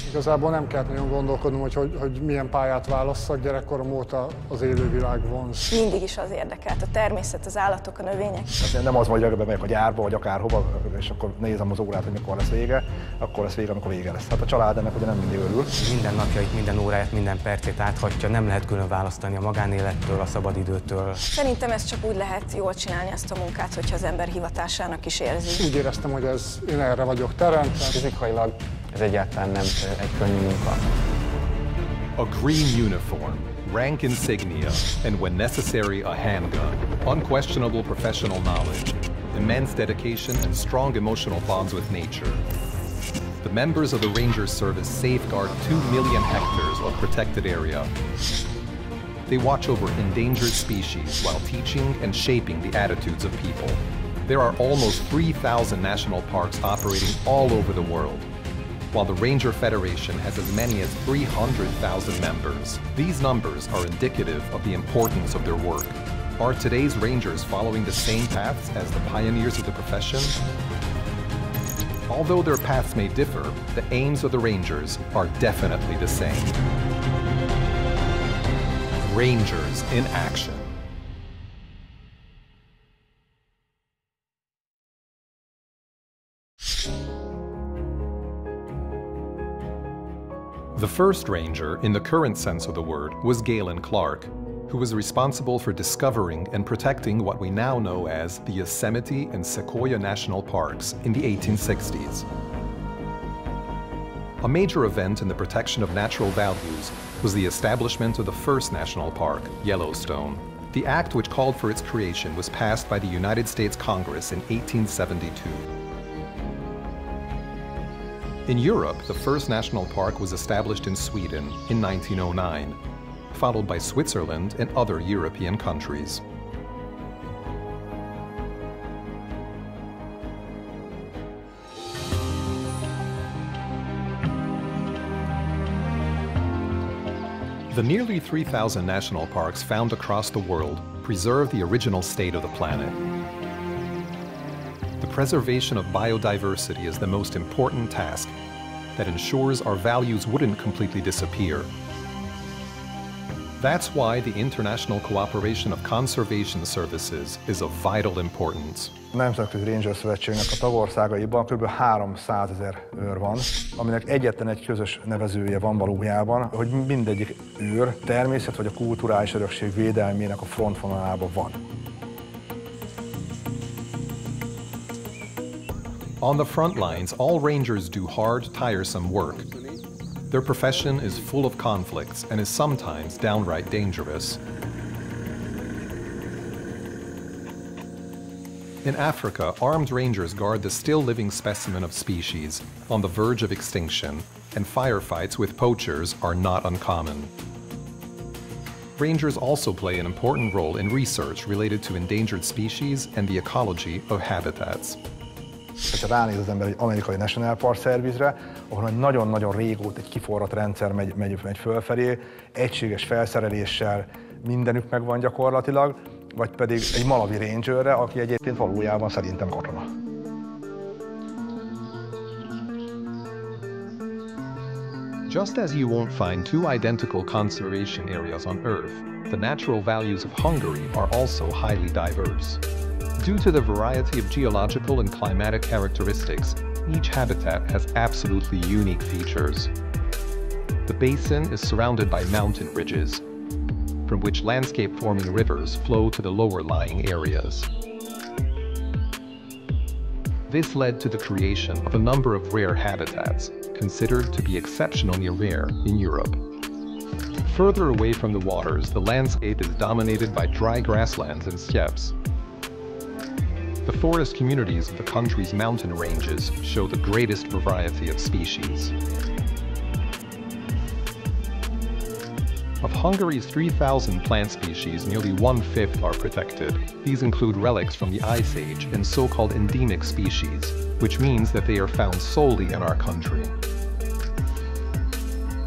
Igazából nem kellett nagyon gondolkodnom, hogy milyen pályát válasszak, gyerekkorom óta az élővilág vonz. Mindig is az érdekelt, a természet, az állatok, a növények. Hát nem az, hogy reggel bemegyek a gyárba, vagy akárhova, és akkor nézem az órát, hogy mikor lesz vége, akkor lesz vége, amikor vége lesz. Hát a család ennek ugye nem mindig örül. Minden napjait, minden óráját, minden percét áthatja, nem lehet külön választani a magánélettől, a szabadidőtől. Szerintem ez csak úgy lehet jól csinálni ezt a munkát, hogyha az ember hivatásának is érzi. Úgy éreztem, hogy én erre vagyok teremtve. Fizikailag ez egyáltalán nem egy könnyű munka. A green uniform, rank insignia, and when necessary a handgun. Unquestionable professional knowledge, immense dedication, and strong emotional bonds with nature. The members of the Ranger Service safeguard 2 million hectares of protected area. They watch over endangered species while teaching and shaping the attitudes of people. There are almost 3,000 national parks operating all over the world, while the Ranger Federation has as many as 300,000 members. These numbers are indicative of the importance of their work. Are today's Rangers following the same paths as the pioneers of the profession? Although their paths may differ, the aims of the Rangers are definitely the same. Rangers in action. The first ranger, in the current sense of the word, was Galen Clark, who was responsible for discovering and protecting what we now know as the Yosemite and Sequoia National Parks in the 1860s. A major event in the protection of natural values was the establishment of the first national park, Yellowstone. The act which called for its creation was passed by the United States Congress in 1872. In Europe, the first national park was established in Sweden in 1909, followed by Switzerland and other European countries. The nearly 3,000 national parks found across the world preserve the original state of the planet. The preservation of biodiversity is the most important task that ensures our values wouldn't completely disappear. That's why the international cooperation of conservation services is of vital importance. A Nemzetközi Ranger Szövetségnek a tagországaiban kb. 300 000 őr van, aminek egyetlen egy közös nevezője van valójában, hogy mindegyik őr természet vagy a kulturális örökség védelmének a frontvonalában van. On the front lines, all rangers do hard, tiresome work. Their profession is full of conflicts and is sometimes downright dangerous. In Africa, armed rangers guard the still living specimen of species on the verge of extinction, and firefights with poachers are not uncommon. Rangers also play an important role in research related to endangered species and the ecology of habitats. Ha ránéz az ember egy amerikai National Park Service-re, ahol nagyon-nagyon régóta egy kiforrott rendszer megy fölfelé, egységes felszereléssel mindenük megvan gyakorlatilag, vagy pedig egy malawi rangerre, aki egyébként valójában szerintem katona. Just as you won't find two identical conservation areas on Earth, the natural values of Hungary are also highly diverse. Due to the variety of geological and climatic characteristics, each habitat has absolutely unique features. The basin is surrounded by mountain ridges, from which landscape-forming rivers flow to the lower-lying areas. This led to the creation of a number of rare habitats, considered to be exceptionally rare in Europe. Further away from the waters, the landscape is dominated by dry grasslands and steppes. The forest communities of the country's mountain ranges show the greatest variety of species. Of Hungary's 3,000 plant species, nearly 1/5 are protected. These include relics from the Ice Age and so-called endemic species, which means that they are found solely in our country.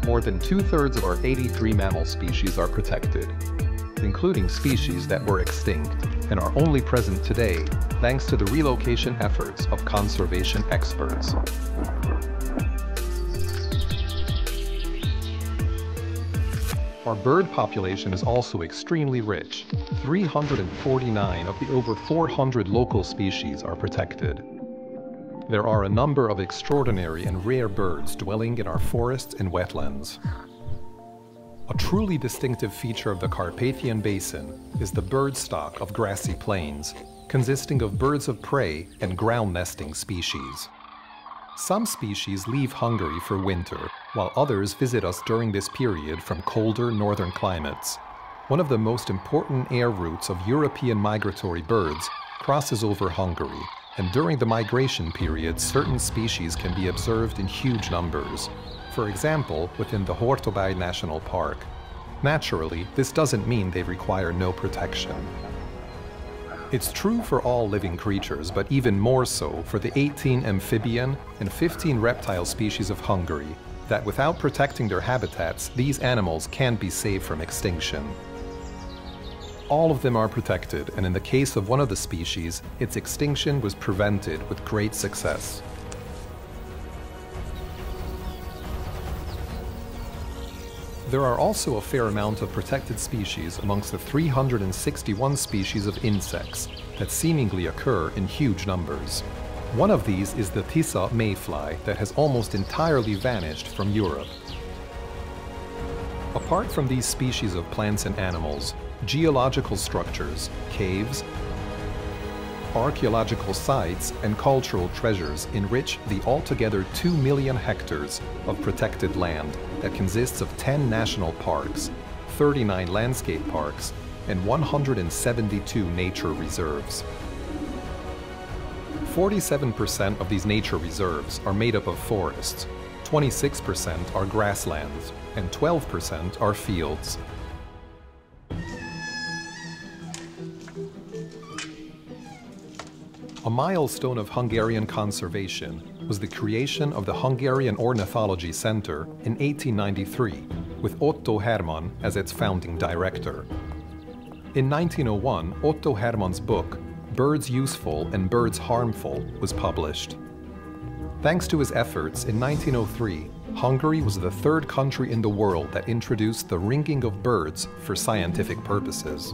More than 2/3 of our 83 mammal species are protected, including species that were extinct and are only present today thanks to the relocation efforts of conservation experts. Our bird population is also extremely rich. 349 of the over 400 local species are protected. There are a number of extraordinary and rare birds dwelling in our forests and wetlands. A truly distinctive feature of the Carpathian Basin is the bird stock of grassy plains, consisting of birds of prey and ground-nesting species. Some species leave Hungary for winter, while others visit us during this period from colder northern climates. One of the most important air routes of European migratory birds crosses over Hungary, and during the migration period, certain species can be observed in huge numbers. For example, within the Hortobágy National Park. Naturally, this doesn't mean they require no protection. It's true for all living creatures, but even more so for the 18 amphibian and 15 reptile species of Hungary, that without protecting their habitats, these animals can't be saved from extinction. All of them are protected, and in the case of one of the species, its extinction was prevented with great success. There are also a fair amount of protected species amongst the 361 species of insects that seemingly occur in huge numbers. One of these is the Tisza mayfly that has almost entirely vanished from Europe. Apart from these species of plants and animals, geological structures, caves, archaeological sites, and cultural treasures enrich the altogether 2 million hectares of protected land that consists of 10 national parks, 39 landscape parks, and 172 nature reserves. 47% of these nature reserves are made up of forests, 26% are grasslands, and 12% are fields. A milestone of Hungarian conservation was the creation of the Hungarian Ornithology Center in 1893, with Otto Hermann as its founding director. In 1901, Otto Hermann's book, Birds Useful and Birds Harmful, was published. Thanks to his efforts, in 1903, Hungary was the third country in the world that introduced the ringing of birds for scientific purposes.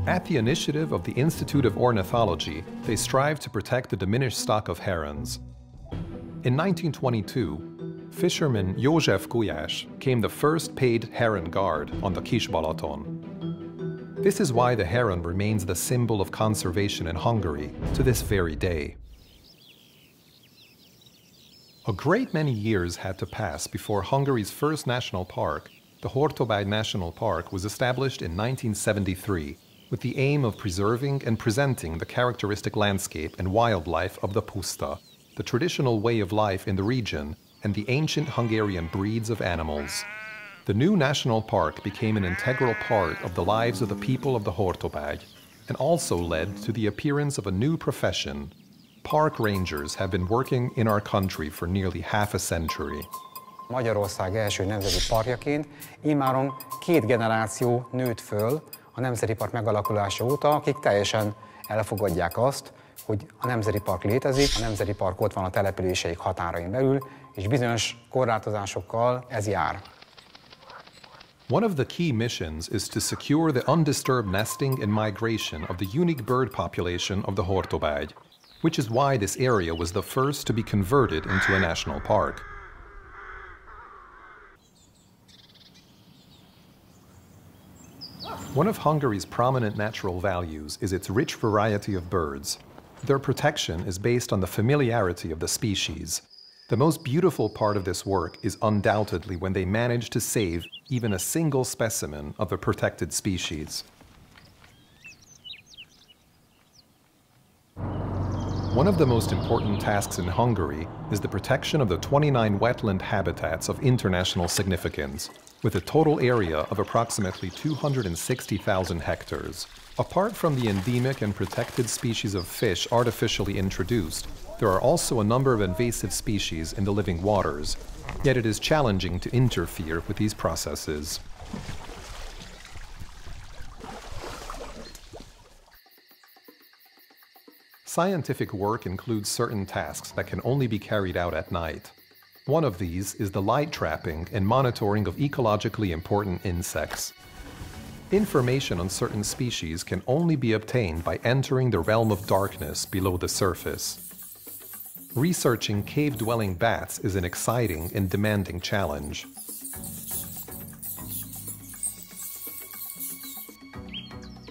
At the initiative of the Institute of Ornithology, they strive to protect the diminished stock of herons. In 1922, fisherman József Gulyás became the first paid heron guard on the Kis-Balaton. This is why the heron remains the symbol of conservation in Hungary to this very day. A great many years had to pass before Hungary's first national park, the Hortobágy National Park, was established in 1973. With the aim of preserving and presenting the characteristic landscape and wildlife of the puszta, the traditional way of life in the region, and the ancient Hungarian breeds of animals. The new national park became an integral part of the lives of the people of the Hortobágy, and also led to the appearance of a new profession. Park rangers have been working in our country for nearly half a century. Magyarország első nemzeti parkjaként immáron 2 generáció nőtt föl a Nemzeti Park megalakulása óta, akik teljesen elfogadják azt, hogy a Nemzeti Park létezik, a Nemzeti Park ott van a településeik határain belül, és bizonyos korlátozásokkal ez jár. One of the key missions is to secure the undisturbed nesting and migration of the unique bird population of the Hortobágy, which is why this area was the first to be converted into a national park. One of Hungary's prominent natural values is its rich variety of birds. Their protection is based on the familiarity of the species. The most beautiful part of this work is undoubtedly when they manage to save even a single specimen of a protected species. One of the most important tasks in Hungary is the protection of the 29 wetland habitats of international significance, with a total area of approximately 260,000 hectares. Apart from the endemic and protected species of fish artificially introduced, there are also a number of invasive species in the living waters, yet it is challenging to interfere with these processes. Scientific work includes certain tasks that can only be carried out at night. One of these is the light trapping and monitoring of ecologically important insects. Information on certain species can only be obtained by entering the realm of darkness below the surface. Researching cave-dwelling bats is an exciting and demanding challenge.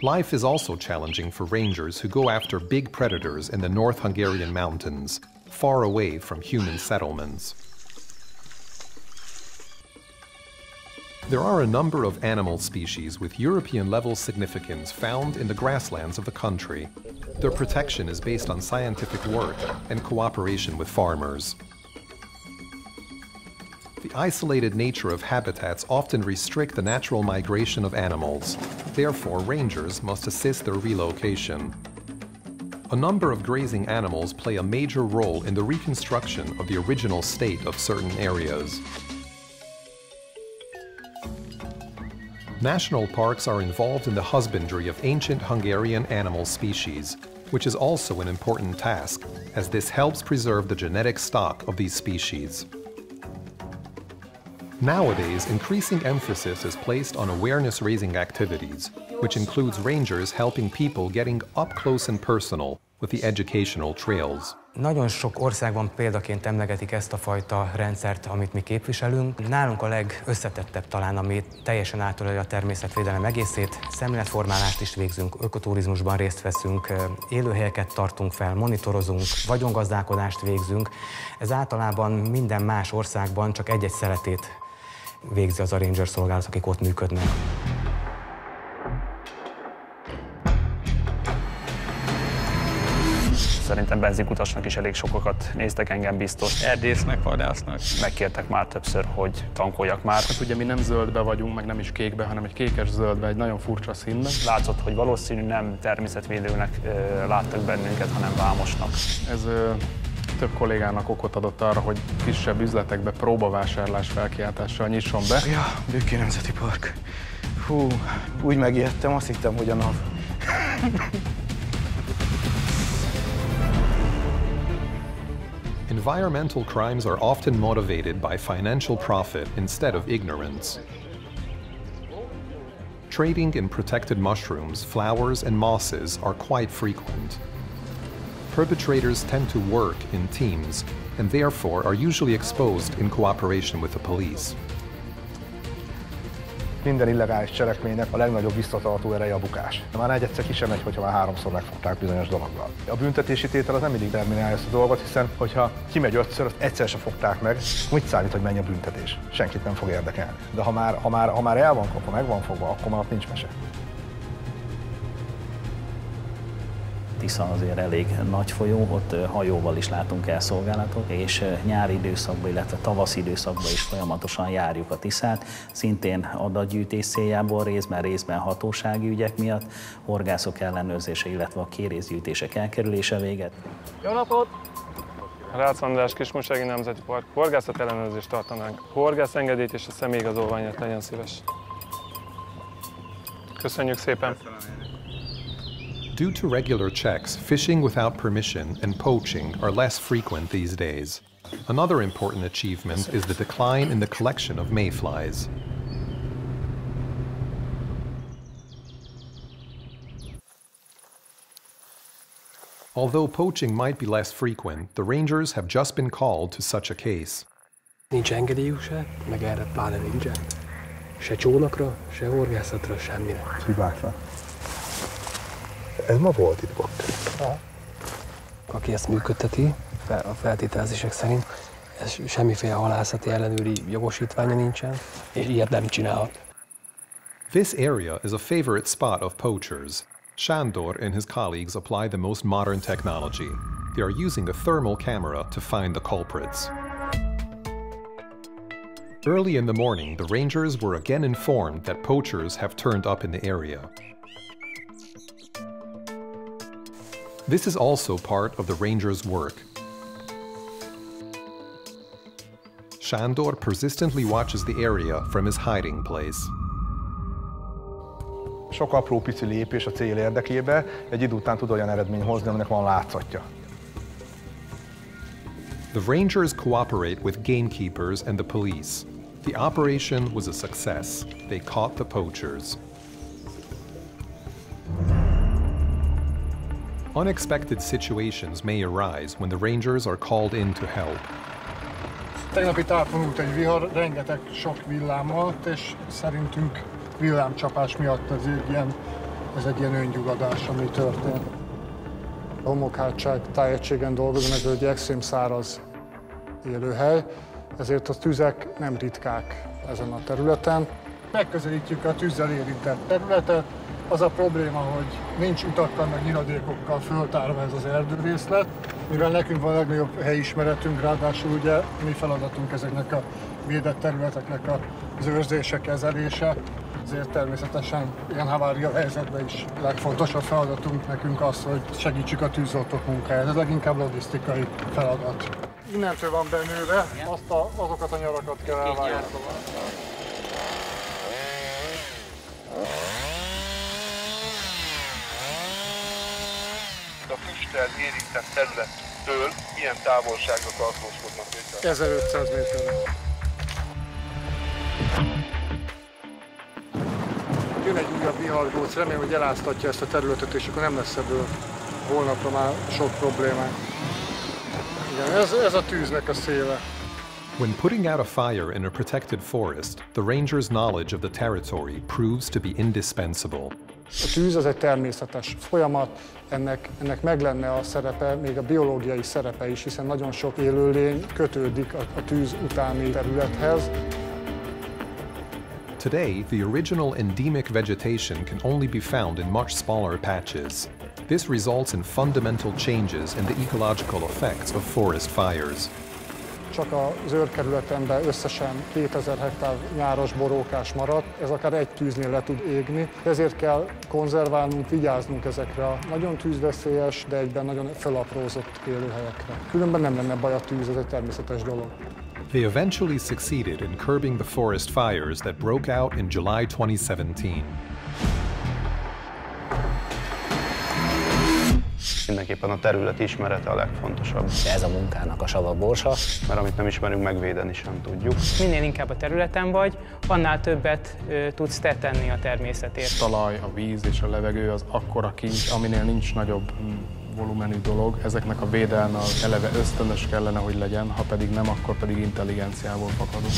Life is also challenging for rangers who go after big predators in the North Hungarian mountains, far away from human settlements. There are a number of animal species with European-level significance found in the grasslands of the country. Their protection is based on scientific work and cooperation with farmers. The isolated nature of habitats often restrict the natural migration of animals. Therefore, rangers must assist their relocation. A number of grazing animals play a major role in the reconstruction of the original state of certain areas. National parks are involved in the husbandry of ancient Hungarian animal species, which is also an important task, as this helps preserve the genetic stock of these species. Nowadays, increasing emphasis is placed on awareness-raising activities, which includes rangers helping people getting up close and personal with the educational trails. Nagyon sok országban példaként emlegetik ezt a fajta rendszert, amit mi képviselünk. Nálunk a legösszetettebb talán, ami teljesen átöleli a természetvédelem egészét. Szemléletformálást is végzünk, ökoturizmusban részt veszünk, élőhelyeket tartunk fel, monitorozunk, vagyongazdálkodást végzünk. Ez általában minden más országban csak egy-egy szeletét végzi az a ranger szolgálat, akik ott működnek. Szerintem benzinkutasnak is elég sokakat néztek engem biztos. Erdésznek, vadásznak. Megkértek már többször, hogy tankoljak már. Hát ugye mi nem zöldbe vagyunk, meg nem is kékbe, hanem egy kékes-zöldbe, egy nagyon furcsa színben. Látszott, hogy valószínű nem természetvédőnek láttak bennünket, hanem vámosnak. Ez több kollégának okot adott arra, hogy kisebb üzletekbe próbavásárlás felkiáltással nyisson be. Ja, Bükki Nemzeti Park. Hú, úgy megijedtem, azt hittem, hogy a nap. Environmental crimes are often motivated by financial profit instead of ignorance. Trading in protected mushrooms, flowers, and mosses are quite frequent. Perpetrators tend to work in teams and therefore are usually exposed in cooperation with the police. Minden illegális cselekménynek a legnagyobb visszatartó ereje a bukás. Már egyszer ki sem megy, hogyha már háromszor megfogták bizonyos dologgal. A büntetési tétel az nem mindig terminálja ezt a dolgot, hiszen hogyha kimegy ötször, azt egyszer se fogták meg, mit számít, hogy mennyi a büntetés? Senkit nem fog érdekelni. De ha már el van kapva, meg van fogva, akkor már ott nincs mese. Tisza azért elég nagy folyó, ott hajóval is látunk el szolgálatot, és nyári időszakban, illetve tavaszi időszakban is folyamatosan járjuk a Tiszát, szintén adatgyűjtés céljából részben hatósági ügyek miatt, horgászok ellenőrzése, illetve a kérészgyűjtések elkerülése véget. Jó napot! Rácz András Kiskunsági Nemzeti Park. Horgászat ellenőrzést tartanánk. Horgászengedélyt és a személyigazolványát legyen szíves. Köszönjük szépen! Due to regular checks, fishing without permission and poaching are less frequent these days. Another important achievement is the decline in the collection of mayflies. Although poaching might be less frequent, the rangers have just been called to such a case. Nincs engedélyük se, meg erre pláne nincsen. Se csónakra, se horgászatra, semmire. Hibákra. Ez ma volt itt ott. Aki ezt működteti, a feltételezések szerint, ez semmiféle halászati ellenőri jogosítványa nincsen, és ilyet nem csinálhat. This area is a favorite spot of poachers. Sándor and his colleagues apply the most modern technology. They are using a thermal camera to find the culprits. Early in the morning, the rangers were again informed that poachers have turned up in the area. This is also part of the rangers' work. Sándor persistently watches the area from his hiding place. Sok apró pici lépés a cél érdekébe, egy idő után tud olyan eredmény hozni, aminek van látszatja. The Rangers cooperate with gamekeepers and the police. The operation was a success. They caught the poachers. Unexpected situations may arise when the Rangers are called in to help. Tegnap itt átvonult egy vihar, rengeteg sok villám volt, és szerintünk villámcsapás miatt ez egy ilyen öngyulladás, ami történt. A homokhátság tájegységen dolgozom, ez egy extrém száraz élőhely, ezért a tüzek nem ritkák ezen a területen. Megközelítjük a tűzzel érintett területet. Az a probléma, hogy nincs utakkal, meg nyiladékokkal föltárva ez az erdőrészlet, mivel nekünk van a legnagyobb helyismeretünk, ráadásul ugye mi feladatunk ezeknek a védett területeknek az őrzése, kezelése, ezért természetesen ilyen havária helyzetben is legfontosabb feladatunk nekünk az, hogy segítsük a tűzoltók munkáját. Ez leginkább logisztikai feladat. Innentől van benőve, azokat a nyarakat kell elvágni. A füsttel érintett területtől milyen távolságra tartózkodnak? 1500 méterre. Jön egy újabb vihargóc, remélem, hogy eláztatja ezt a területet, és akkor nem lesz ebből holnapra már sok problémák. Igen, ez a tűznek a széle. When putting out a fire in a protected forest, the ranger's knowledge of the territory proves to be indispensable. A tűz az egy természetes folyamat, ennek meg lenne a szerepe, még a biológiai szerepe is, hiszen nagyon sok élőlény kötődik a tűz utáni területhez. Today, the original endemic vegetation can only be found in much smaller patches. This results in fundamental changes in the ecological effects of forest fires. Csak az őrkerületemben összesen 2000 hektár nyáros borókás maradt, ez akár egy tűznél le tud égni, ezért kell konzerválnunk, vigyáznunk ezekre a nagyon tűzveszélyes, de egyben nagyon felaprózott élőhelyekre. Különben nem lenne baj a tűz, ez egy természetes dolog. They eventually succeeded in curbing the forest fires that broke out in July 2017. Mindenképpen a terület ismerete a legfontosabb. Ez a munkának a sava borsa. Mert amit nem ismerünk, megvédeni sem tudjuk. Minél inkább a területen vagy, annál többet tudsz te tenni a természetért. A talaj, a víz és a levegő az akkora kincs, aminél nincs nagyobb volumenű dolog. Ezeknek a védelme az eleve ösztönös kellene, hogy legyen, ha pedig nem, akkor pedig intelligenciából fakadunk.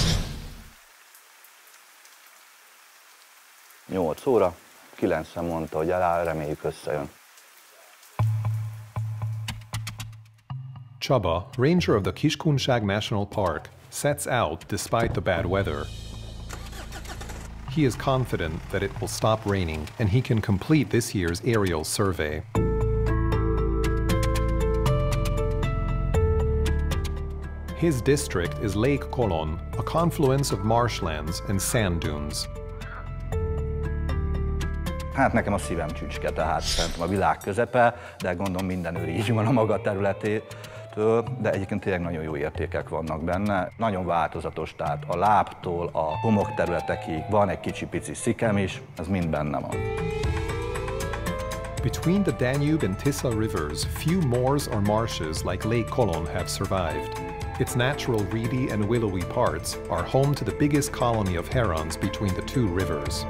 8 óra, 9-re mondta, hogy eláll, reméljük összejön. Csaba, ranger of the Kiskunság National Park, sets out despite the bad weather. He is confident that it will stop raining and he can complete this year's aerial survey. His district is Lake Colon, a confluence of marshlands and sand dunes. Hát nekem a szívem csücske, tehát szerintem a világ közepe, de gondolom minden őr így van a maga területétől, de egyébként tényleg nagyon jó értékek vannak benne. Nagyon változatos, tehát a lábtól a homokterületekig van egy kicsi-pici szikem is, ez mind benne van. Between the Danube and Tisza rivers, few moors or marshes like Lake Colon have survived. Its natural reedy and willowy parts are home to the biggest colony of herons between the two rivers.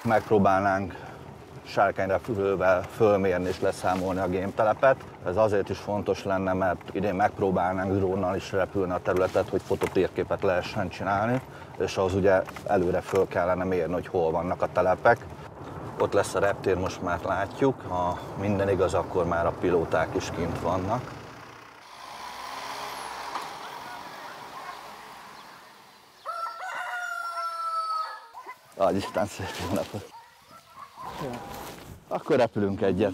Megpróbálnánk sárkányrepülővel fölmérni és leszámolni a gémtelepet. Ez azért is fontos lenne, mert idén megpróbálnánk drónnal is repülni a területet, hogy fototérképet lehessen csinálni, és az ugye előre föl kellene mérni, hogy hol vannak a telepek. Ott lesz a reptér, most már látjuk, ha minden igaz, akkor már a pilóták is kint vannak. Adj Isten, szép jó napot! Akkor repülünk egyet.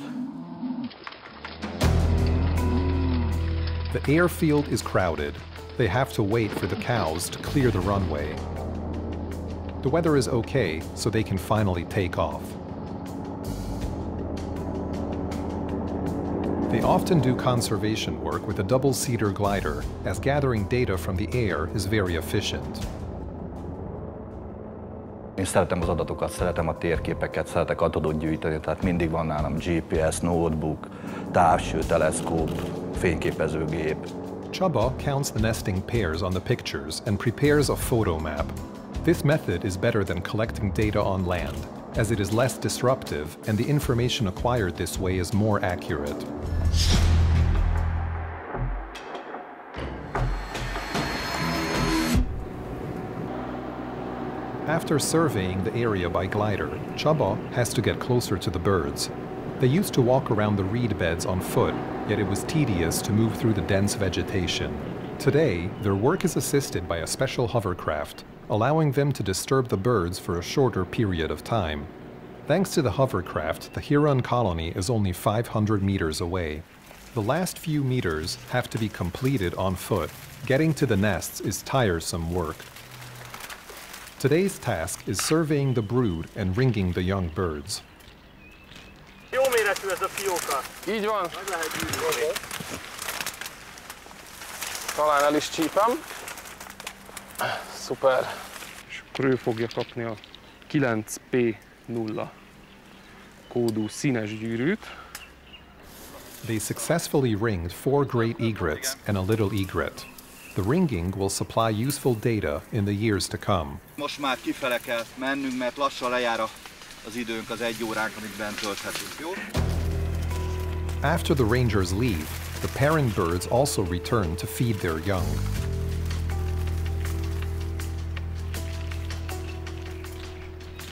The airfield is crowded. They have to wait for the cows to clear the runway. The weather is okay, so they can finally take off. They often do conservation work with a double-seater glider, as gathering data from the air is very efficient. Én szeretem az adatokat, szeretem a térképeket, szeretek adatot gyűjteni, tehát mindig van nálam GPS, notebook, távcső, teleszkóp, fényképezőgép. Csaba counts the nesting pairs on the pictures and prepares a photo map. This method is better than collecting data on land, as it is less disruptive and the information acquired this way is more accurate. After surveying the area by glider, Csaba has to get closer to the birds. They used to walk around the reed beds on foot, yet it was tedious to move through the dense vegetation. Today, their work is assisted by a special hovercraft, allowing them to disturb the birds for a shorter period of time. Thanks to the hovercraft, the Huron colony is only 500 meters away. The last few meters have to be completed on foot. Getting to the nests is tiresome work. Today's task is surveying the brood and ringing the young birds. Jó méretű ez a fióka. Így van. Meg lehet gyűjteni. Talán el is csípem. Szuper. És akkor ő fogja kapni a 9P0 kódú színes gyűrűt. They successfully ringed 4 great egrets and a little egret. The ringing will supply useful data in the years to come. Most már kifele kell mennünk, mert lassan lejár az időnk, az 1 óránk, amit bent tölthetünk, jó? After the rangers leave, the parent birds also return to feed their young.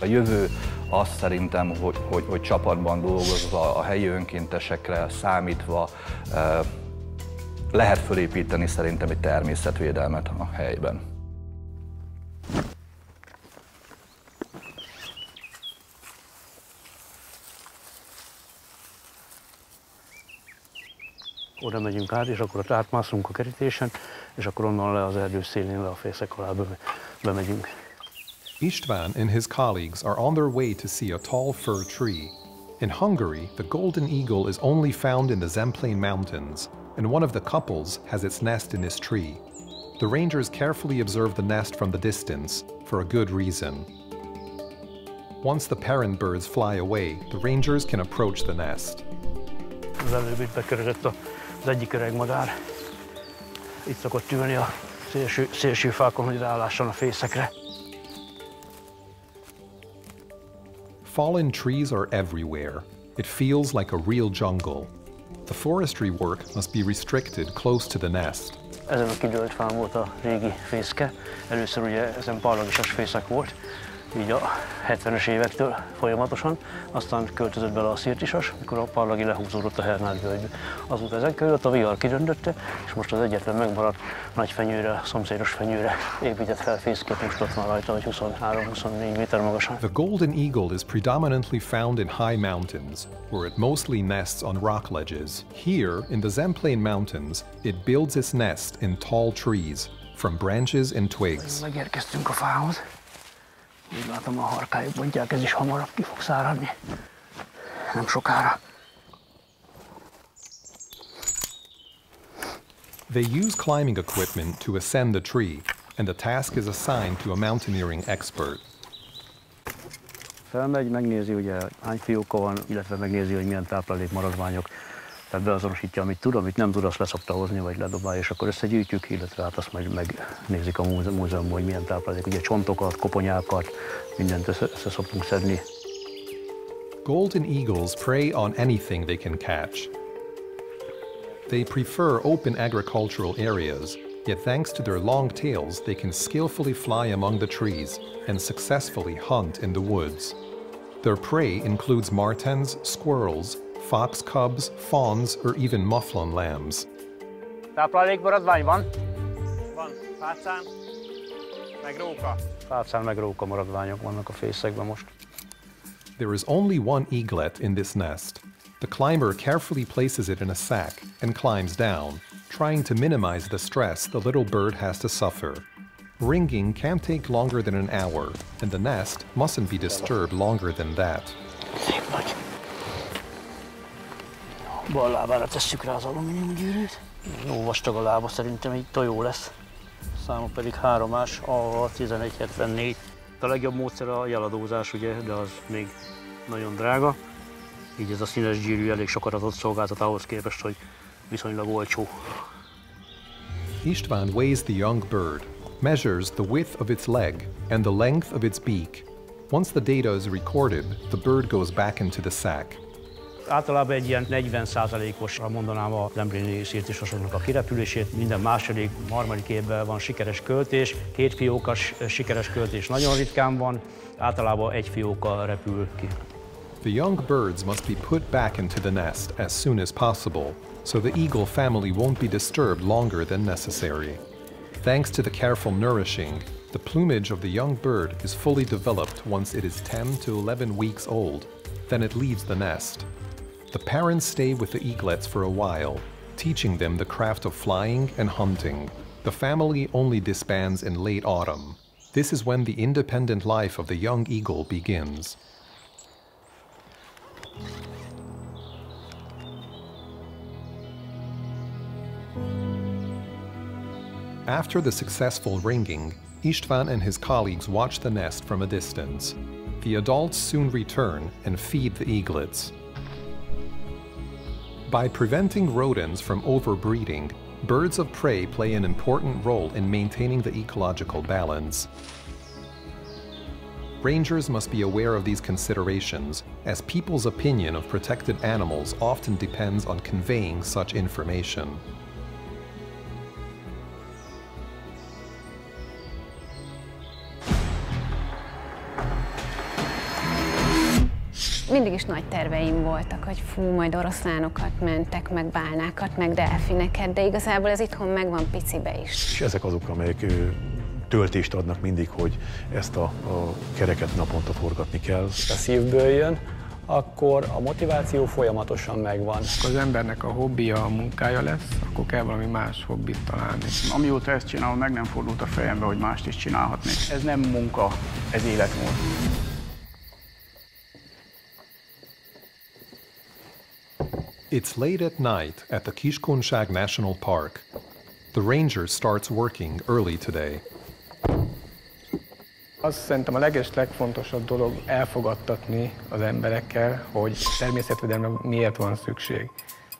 A jövő azt szerintem, hogy csapatban dolgozva, a helyi önkéntesekre számítva lehet fölépíteni szerintem egy természetvédelmet a helyben. Oda megyünk át, és akkor átmászunk a kerítésen, és akkor onnan le az erdő szélén, le a fészek alá bemegyünk. István and his colleagues are on their way to see a tall fir tree. In Hungary, the golden eagle is only found in the Zemplén Mountains, and one of the couples has its nest in this tree. The rangers carefully observe the nest from the distance, for a good reason. Once the parent birds fly away, the rangers can approach the nest. Az előbb itt bekörözött az egyik öreg madár. Itt szokott ülni a szélső fákon, hogy rálásson a fészekre. Fallen trees are everywhere. It feels like a real jungle. The forestry work must be restricted close to the nest. Ezen a kidőlt fán volt a régi fészke. Először ugye ezen parlagisos fészek volt, így a 70-es évektől folyamatosan, aztán költözött bele a szirtisas, mikor a parlagi lehúzódott a Hernád völgybe. Azóta ezen körül a vihar kidöntötte, és most az egyetlen megmaradt nagy fenyőre, szomszédos fenyőre épített fel fészkét, most ott van rajta, hogy 23-24 méter magasan. The golden eagle is predominantly found in high mountains, where it mostly nests on rock ledges. Here, in the Zemplén Mountains, it builds its nest in tall trees, from branches and twigs. Megérkeztünk a fához. Úgy látom, a harkájuk bontják, ez is hamarabb ki fog száradni. Nem sokára. They use climbing equipment to ascend the tree, and the task is assigned to a mountaineering expert. Felmegy, megnézi, ugye hány fióka van, illetve megnézi, hogy milyen táplálék maradványok. Tehát beazonosítja, amit tud, amit nem tud, azt leszokta hozni, vagy ledobálja, és akkor összegyűjtjük, illetve hát azt majd megnézik a múzeumban, hogy milyen táplálék, ugye csontokat, koponyákat, mindent össze szoktunk szedni. Golden eagles prey on anything they can catch. They prefer open agricultural areas, yet thanks to their long tails, they can skillfully fly among the trees and successfully hunt in the woods. Their prey includes martens, squirrels, fox cubs, fawns, or even mufflon lambs. Táplálék maradvány van? Van. Fácán, meg róka. Fácán, meg róka maradványok vannak a fészekben most. There is only one eaglet in this nest. The climber carefully places it in a sack and climbs down, trying to minimize the stress the little bird has to suffer. Ringing can't take longer than an hour, and the nest mustn't be disturbed longer than that. Szép nagy. Bal lábára tesszük rá az alumíniumgyűrűt. Jó vastag a lába, szerintem egy tojó lesz. Száma pedig 3-ás, A1174. A legjobb módszer a jeladózás, ugye, de az még nagyon drága. Így ez a színes gyűrű elég sokat adott szolgáltat ahhoz képest, hogy viszonylag olcsó. István weighs the young bird, measures the width of its leg and the length of its beak. Once the data is recorded, the bird goes back into the sack. Általában egy ilyen 40%-osra mondanám a zembléni szirtisosoknak a kirepülését. Minden második, harmadik évben van sikeres költés, 2 fiókas sikeres költés nagyon ritkán van, általában 1 fióka repül ki. The young birds must be put back into the nest as soon as possible, so the eagle family won't be disturbed longer than necessary. Thanks to the careful nourishing, the plumage of the young bird is fully developed once it is 10 to 11 weeks old. Then it leaves the nest. The parents stay with the eaglets for a while, teaching them the craft of flying and hunting. The family only disbands in late autumn. This is when the independent life of the young eagle begins. After the successful ringing, István and his colleagues watch the nest from a distance. The adults soon return and feed the eaglets. By preventing rodents from overbreeding, birds of prey play an important role in maintaining the ecological balance. Rangers must be aware of these considerations, as people's opinion of protected animals often depends on conveying such information. Mindig is nagy terveim voltak, hogy fú, majd oroszlánokat mentek, meg bálnákat, meg delfineket, de igazából ez itthon megvan picibe is. És ezek azok, amelyek töltést adnak mindig, hogy ezt a kereket naponta forgatni kell. A szívből jön, akkor a motiváció folyamatosan megvan. Ha az embernek a hobbija, a munkája lesz, akkor kell valami más hobbit találni. Amióta ezt csinálom, meg nem fordult a fejembe, hogy mást is csinálhatnék. Ez nem munka, ez életmód. It's late at night at the Kiskunság National Park. The ranger starts working early today. Azt szerintem a legfontosabb dolog elfogadtatni az emberekkel, hogy természetvédelemre miért van szükség.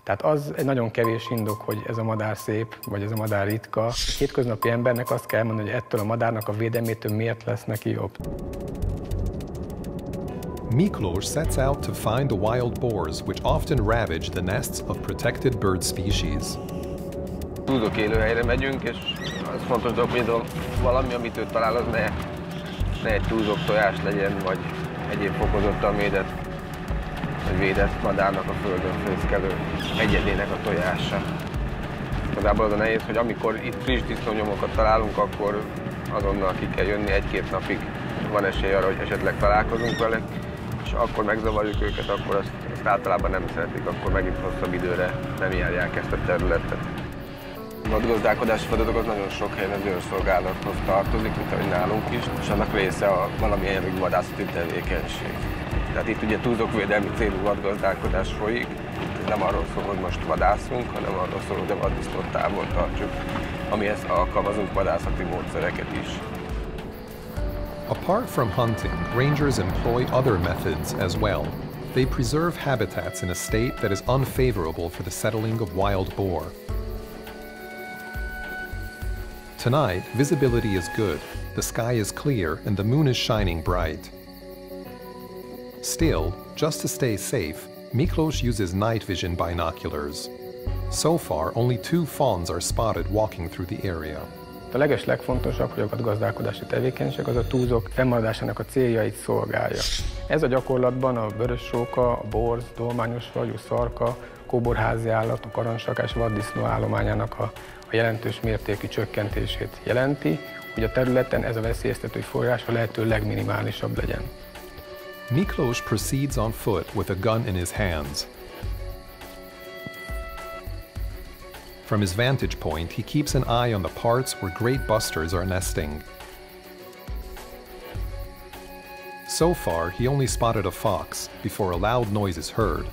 Tehát az egy nagyon kevés indok, hogy ez a madár szép, vagy ez a madár ritka. A hétköznapi embernek azt kell mondani, hogy ettől a madárnak a védelmétől miért lesz neki jobb. Miklós sets out to find the wild boars which often ravage the nests of protected bird species. Túzok élőhelyre megyünk, és az fontos dolog, hogy valami, amit ő talál, az ne egy túzok tojás legyen, vagy egyéb fokozottan védett madárnak a földön fészkelő egyedének a tojása. Igazából az a nehéz, hogy amikor itt friss disznónyomokat találunk, akkor azonnal ki kell jönni, 1-2 napig van esély arra, hogy esetleg találkozunk vele, és akkor megzavarjuk őket, akkor azt általában nem szeretik, akkor megint hosszabb időre nem járják ezt a területet. A vadgazdálkodási feladatokat nagyon sok helyen az őrszolgálathoz tartozik, mint ahogy nálunk is, és annak része a valamilyen jellegű vadászati tevékenység. Tehát itt ugye túzokvédelmi célú vadgazdálkodás folyik, ez nem arról szól, hogy most vadászunk, hanem arról szól, hogy a vaddisznót távol tartsuk, amihez alkalmazunk vadászati módszereket is. Apart from hunting, rangers employ other methods as well. They preserve habitats in a state that is unfavorable for the settling of wild boar. Tonight, visibility is good, the sky is clear, and the moon is shining bright. Still, just to stay safe, Miklós uses night vision binoculars. So far, only 2 fawns are spotted walking through the area. A legfontosabb, hogy a vadgazdálkodási tevékenység az a túzok fennmaradásának a céljait szolgálja. Ez a gyakorlatban a vörös róka, a borz, dolmányos fajú szarka, kóborházi állat, a karansakás vaddisznó állományának a jelentős mértékű csökkentését jelenti, hogy a területen ez a veszélyeztető forrás a lehető legminimálisabb legyen. Miklós proceeds on foot with a gun in his hands. From his vantage point, he keeps an eye on the parts where great busters are nesting. So far, he only spotted a fox before a loud noise is heard.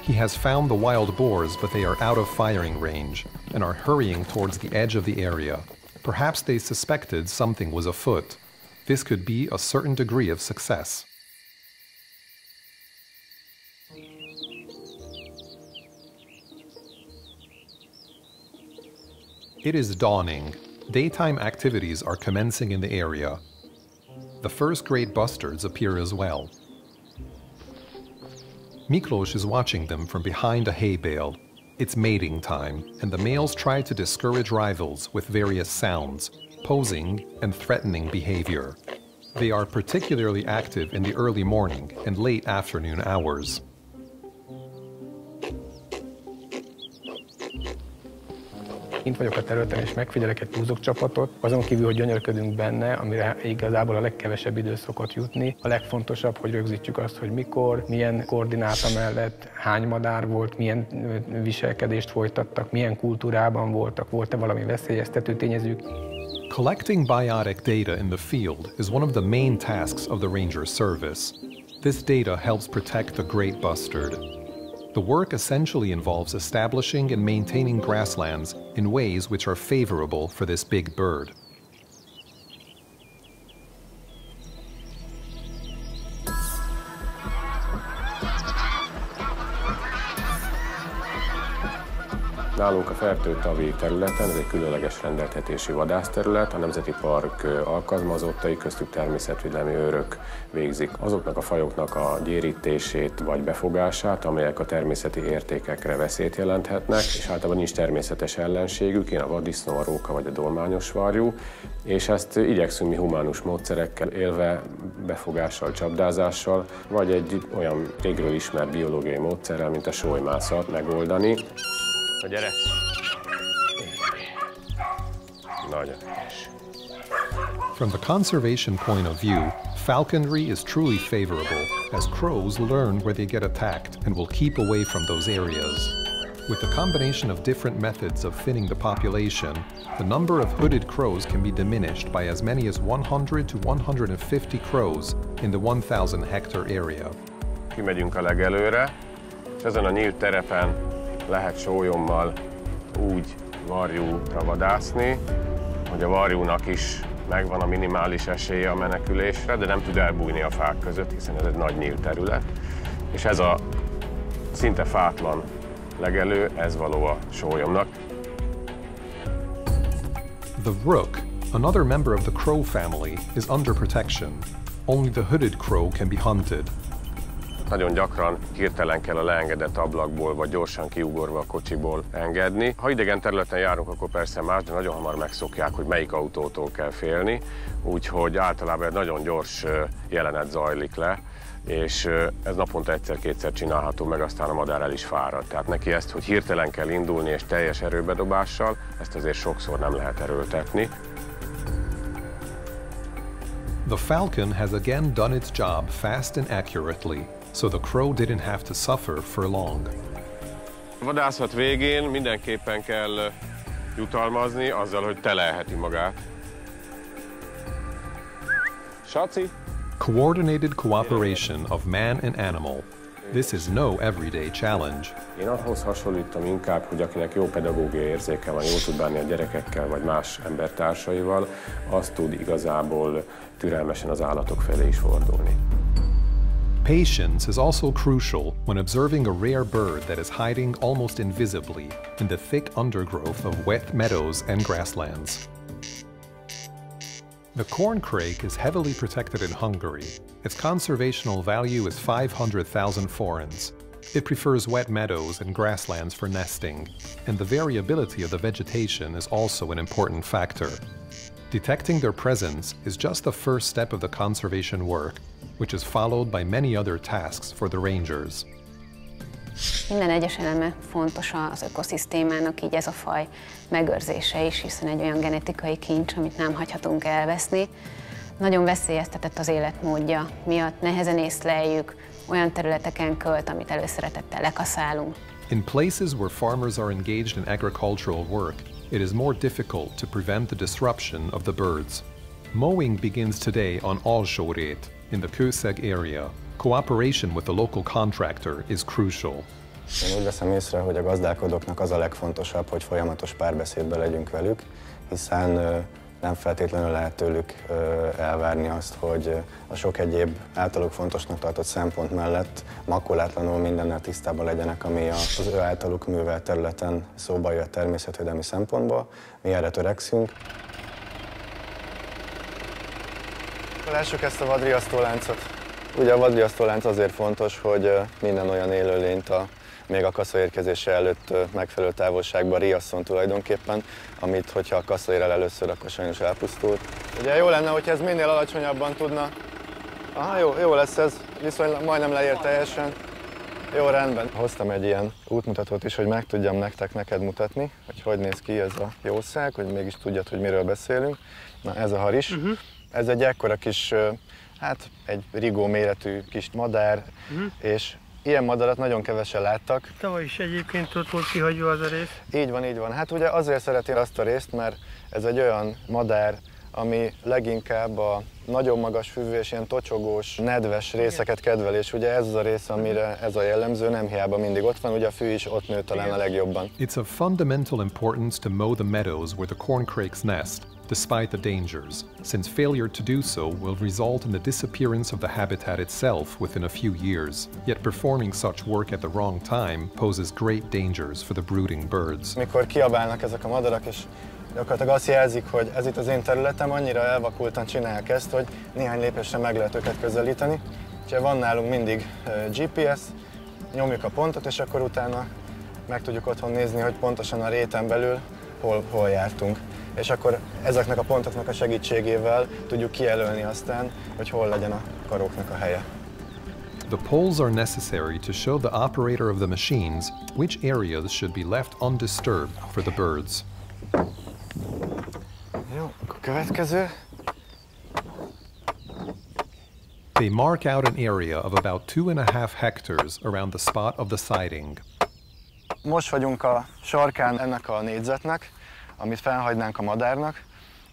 He has found the wild boars, but they are out of firing range and are hurrying towards the edge of the area. Perhaps they suspected something was afoot. this could be a certain degree of success. It is dawning. Daytime activities are commencing in the area. The first great bustards appear as well. Miklos is watching them from behind a hay bale. It's mating time, and the males try to discourage rivals with various sounds, posing, and threatening behavior. They are particularly active in the early morning and late afternoon hours. Kint vagyok a területen, és megfigyelek egy túzokcsapatot, azon kívül, hogy gyönyörködünk benne, amire igazából a legkevesebb idő szokott jutni. A legfontosabb, hogy rögzítsük azt, hogy mikor, milyen koordináta mellett, hány madár volt, milyen viselkedést folytattak, milyen kultúrában voltak, volt-e valami veszélyeztető tényezők. Collecting biotic data in the field is one of the main tasks of the Ranger Service. This data helps protect the great bustard. The work essentially involves establishing and maintaining grasslands in ways which are favorable for this big bird. Nálunk a Fertő-tavi területen, ez egy különleges rendeltetési vadászterület, a Nemzeti Park alkalmazottai, köztük természetvédelmi őrök végzik azoknak a fajoknak a gyérítését vagy befogását, amelyek a természeti értékekre veszélyt jelenthetnek, és általában nincs természetes ellenségük, ilyen a vaddisznó, a róka vagy a dolmányos varjú, és ezt igyekszünk mi humánus módszerekkel élve, befogással, csapdázással, vagy egy olyan régről ismert biológiai módszerrel, mint a sólymászat megoldani. Na gyere! Nagyon ügyes. From the conservation point of view, falconry is truly favorable, as crows learn where they get attacked and will keep away from those areas. With the combination of different methods of thinning the population, the number of hooded crows can be diminished by as many as 100 to 150 crows in the 1,000 hectare area. Kimegyünk a legelőre, és ezen a nyílt terepen lehet sólyommal úgy varjúra vadászni, hogy a varjúnak is megvan a minimális esélye a menekülésre, de nem tud elbújni a fák között, hiszen ez egy nagy nyílt terület. És ez a szinte fátlan legelő, ez való a sólyomnak. The rook, another member of the crow family, is under protection. Only the hooded crow can be hunted. Nagyon gyakran hirtelen kell a leengedett ablakból, vagy gyorsan kiugorva a kocsiból engedni. Ha idegen területen járunk, akkor persze más, de nagyon hamar megszokják, hogy melyik autótól kell félni. Úgyhogy általában egy nagyon gyors jelenet zajlik le, és ez naponta egyszer-kétszer csinálható, meg aztán a madár el is fárad. Tehát neki ezt, hogy hirtelen kell indulni és teljes erőbedobással, ezt azért sokszor nem lehet erőltetni. The falcon has again done its job fast and accurately, so the crow didn't have to suffer for long. A vadászat végén mindenképpen kell jutalmazni azzal, hogy telelheti magát. Saci! Coordinated cooperation of man and animal. This is no everyday challenge. Én ahhoz hasonlítom inkább, hogy akinek jó pedagógiai érzéke van, jól tud bánni a gyerekekkel vagy más embertársaival, az tud igazából türelmesen az állatok felé is fordulni. Patience is also crucial when observing a rare bird that is hiding almost invisibly in the thick undergrowth of wet meadows and grasslands. The corncrake is heavily protected in Hungary. Its conservational value is 500,000 forints. It prefers wet meadows and grasslands for nesting, and the variability of the vegetation is also an important factor. Detecting their presence is just the first step of the conservation work, which is followed by many other tasks for the rangers. Minden egyes eleme fontos az ökoszisztémának, így ez a faj megőrzése is, hiszen egy olyan genetikai kincs, amit nem hagyhatunk elveszni. Nagyon veszélyeztetett az életmódja miatt, nehezen észleljük, olyan területeken költ, amit előszeretettel lekaszálunk. In places where farmers are engaged in agricultural work, it is more difficult to prevent the disruption of the birds. Mowing begins today on Alsórét, in the Kőszeg area. Cooperation with the local contractor is crucial. Én úgy veszem észre, hogy a gazdálkodóknak az a legfontosabb, hogy folyamatos párbeszédben legyünk velük, hiszen Nem feltétlenül lehet tőlük elvárni azt, hogy a sok egyéb általuk fontosnak tartott szempont mellett makulátlanul mindennel tisztában legyenek, ami az ő általuk művelt területen szóba jött természetvédelmi szempontból. Mi erre törekszünk. Lássuk ezt a vadriasztóláncot. Ugye a vadriasztólánc azért fontos, hogy minden olyan élőlényt még a kasza érkezése előtt megfelelő távolságban riasszon tulajdonképpen, amit, hogyha a kasza ér el először, akkor sajnos elpusztult. Ugye jó lenne, hogyha ez minél alacsonyabban tudna. Aha, jó lesz ez, viszonylag majdnem leér teljesen. Jó, rendben. Hoztam egy ilyen útmutatót is, hogy meg tudjam neked mutatni, hogy néz ki ez a jószág, hogy mégis tudjad, hogy miről beszélünk. Na, ez a haris. Ez egy ekkora kis, hát egy rigó méretű kis madár, és ilyen madarat nagyon kevesen láttak. Tavaly is egyébként ott volt kihagyva az a rész. Így van. Hát ugye azért szereti azt a részt, mert ez egy olyan madár, ami leginkább a nagyon magas füvő és ilyen tocsogós, nedves részeket kedvel, és ugye ez az a rész, amire ez a jellemző, nem hiába mindig ott van, ugye a fű is ott nő talán a legjobban. It's of fundamental importance to mow the meadows where the corncrake's nest, despite the dangers, since failure to do so will result in the disappearance of the habitat itself within a few years. Yet performing such work at the wrong time poses great dangers for the brooding birds. Mikor kiabálnak ezek a madarak, és gyakorlatilag azt jelzik, hogy ez itt az én területem, annyira elvakultan csinálják ezt, hogy néhány lépésre meg lehet őket közelíteni. Úgyhogy van nálunk mindig GPS, nyomjuk a pontot, és akkor utána meg tudjuk otthon nézni, hogy pontosan a réten belül hol jártunk. És akkor ezeknek a pontoknak a segítségével tudjuk kijelölni aztán, hogy hol legyen a karóknak a helye. The poles are necessary to show the operator of the machines which areas should be left undisturbed for the birds. Jó, akkor következő. They mark out an area of about 2.5 hectares around the spot of the sighting. Most vagyunk a sarkán ennek a négyzetnek, amit felhagynánk a madárnak,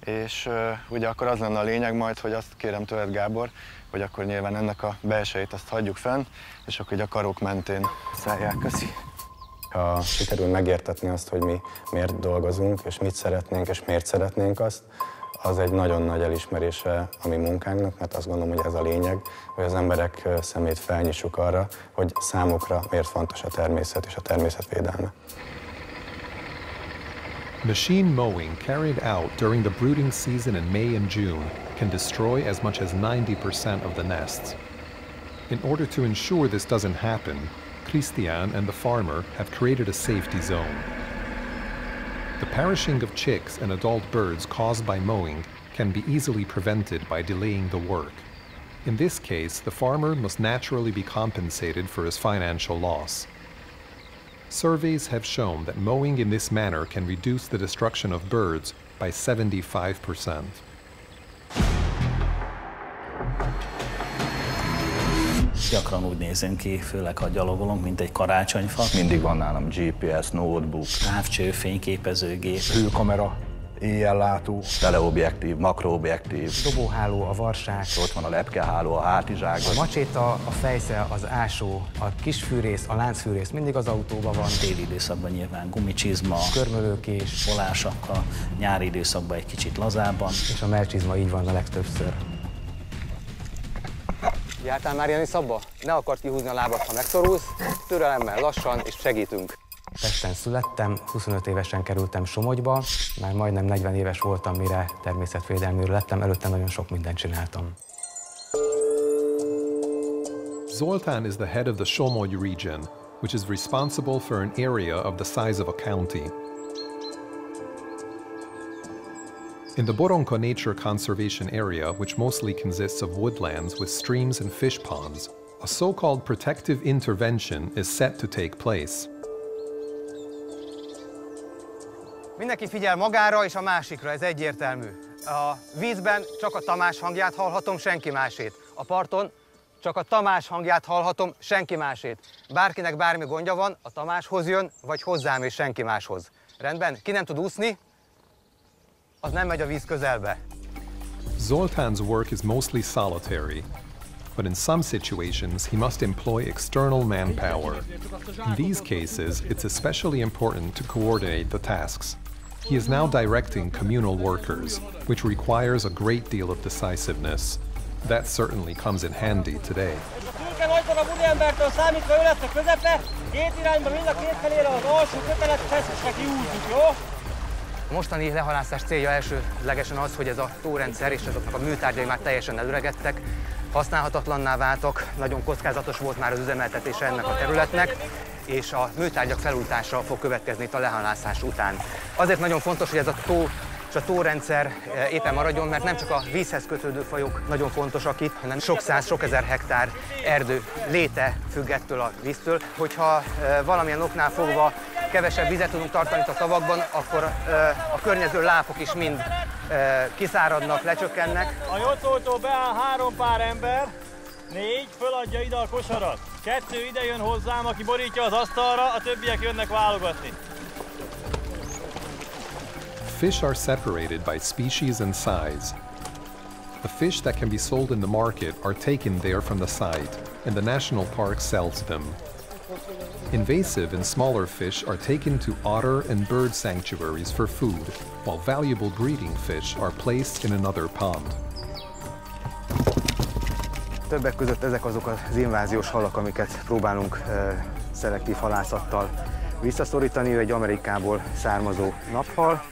és ugye akkor az lenne a lényeg majd, hogy azt kérem tőled, Gábor, hogy akkor nyilván ennek a belsejét azt hagyjuk fenn, és akkor így a karok mentén szállják. Köszi. Ha sikerül megértetni azt, hogy mi miért dolgozunk, és mit szeretnénk, és miért szeretnénk azt, az egy nagyon nagy elismerése a mi munkánknak, mert azt gondolom, hogy ez a lényeg, hogy az emberek szemét felnyissuk arra, hogy számukra miért fontos a természet és a természetvédelme. Machine mowing carried out during the brooding season in May and June can destroy as much as 90% of the nests. In order to ensure this doesn't happen, Christian and the farmer have created a safety zone. The perishing of chicks and adult birds caused by mowing can be easily prevented by delaying the work. In this case, the farmer must naturally be compensated for his financial loss. Surveys have shown that mowing in this manner can reduce the destruction of birds by 75%. Gyakran úgy nézünk ki, főleg ha gyalogolunk, mint egy karácsonyfa. Mindig van nálam GPS, notebook, távcső, fényképezőgép, hőkamera, éjjellátó, teleobjektív, makroobjektív, dobóháló, a varsák, ott van a lepkeháló, a hátizsák, a macséta, a fejsze, az ásó, a kisfűrész, a láncfűrész mindig az autóban van. Téli időszakban nyilván gumicsizma, körmölőkés, polásakka, nyári időszakban egy kicsit lazábban. És a mellcsizma így van a legtöbbször. Jártál már ilyen szabba? Ne akard kihúzni a lábad, ha megszorulsz, türelemmel, lassan, és segítünk. Pesten születtem, 25 évesen kerültem Somogyba, már majdnem 40 éves voltam, mire természetvédelműről lettem, előtte nagyon sok mindent csináltam. Zoltán is the head of the Somogy region, which is responsible for an area of the size of a county. In the Boronka Nature Conservation Area, which mostly consists of woodlands with streams and fish ponds, a so-called protective intervention is set to take place. Mindenki figyel magára és a másikra, ez egyértelmű. A vízben csak a Tamás hangját hallhatom, senki másét. A parton csak a Tamás hangját hallhatom, senki másét. Bárkinek bármi gondja van, a Tamáshoz jön, vagy hozzám és senki máshoz. Rendben? Ki nem tud úszni, az nem megy a víz közelbe. Zoltán's work is mostly solitary, but in some situations he must employ external manpower. In these cases, it's especially important to coordinate the tasks. He is now directing communal workers, which requires a great deal of decisiveness. That certainly comes in handy today. A mostani lehalászás célja elsőlegesen az, hogy ez a tórendszer és azoknak a műtárgyai már teljesen elöregedtek, használhatatlanná váltak, nagyon kockázatos volt már az üzemeltetése ennek a területnek, és a műtárgyak felújítása fog következni itt a lehalászás után. Azért nagyon fontos, hogy ez a tó és a tórendszer éppen maradjon, mert nem csak a vízhez kötődő fajok nagyon fontosak itt, hanem sok száz, sok ezer hektár erdő léte függ ettől a víztől. Hogyha valamilyen oknál fogva kevesebb vizet tudunk tartani itt a tavakban, akkor a környező lápok is mind kiszáradnak, lecsökkennek. A jocótól beáll 3 pár ember, 4 föladja ide a kosarat. 2 ide jön hozzám, aki borítja az asztalra, a többiek jönnek válogatni. Fish are separated by species and size. The fish that can be sold in the market are taken there from the site, and the national park sells them. Invasive and smaller fish are taken to otter and bird sanctuaries for food, while valuable breeding fish are placed in another pond. Többek között ezek azok az inváziós halak, amiket próbálunk szelektív halászattal visszaszorítani. Ő egy Amerikából származó naphal,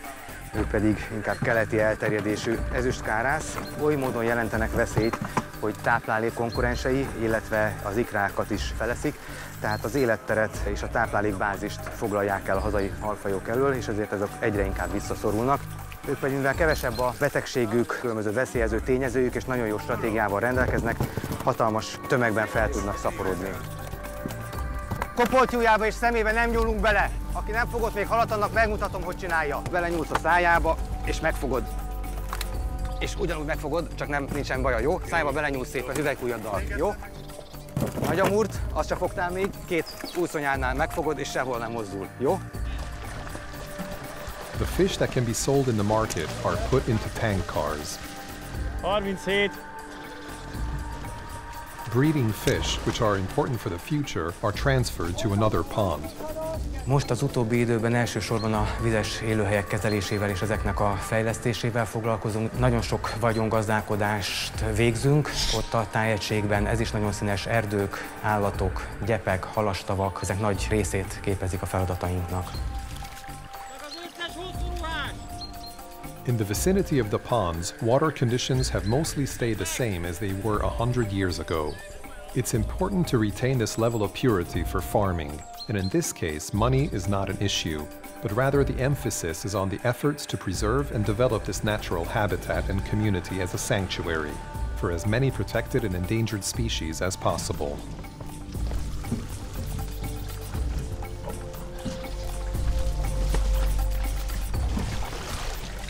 ő pedig inkább keleti elterjedésű ezüstkárász. Oly módon jelentenek veszélyt, hogy táplálék konkurensei, illetve az ikrákat is feleszik, tehát az életteret és a táplálékbázist foglalják el a hazai halfajok elől, és ezért ezek egyre inkább visszaszorulnak. Ők pedig, mivel kevesebb a betegségük, különböző veszélyező tényezőjük, és nagyon jó stratégiával rendelkeznek, hatalmas tömegben fel tudnak szaporodni. Kopoltyújába és szemébe nem nyúlunk bele! Aki nem fogott még halat, annak megmutatom, hogy csinálja. Belenyúlsz a szájába, és megfogod. És ugyanúgy megfogod, csak nem nincsen baja, jó? Szájába belenyúlsz szépen hüvelykujjaddal, jó? Nagy amúrt, azt csak fogtál még, 2 úszonyánál megfogod, és sehol nem mozdul, jó? The fish that can be sold in the market are put into tank cars. 37. Breeding fish, which are important for the future, are transferred to another pond. Most az utóbbi időben elsősorban a vizes élőhelyek kezelésével és ezeknek a fejlesztésével foglalkozunk. Nagyon sok vagyongazdálkodást végzünk ott a tájegységben. Ez is nagyon színes erdők, állatok, gyepek, halastavak, ezek nagy részét képezik a feladatainknak. In the vicinity of the ponds, water conditions have mostly stayed the same as they were 100 years ago. It's important to retain this level of purity for farming, and in this case, money is not an issue, but rather the emphasis is on the efforts to preserve and develop this natural habitat and community as a sanctuary for as many protected and endangered species as possible.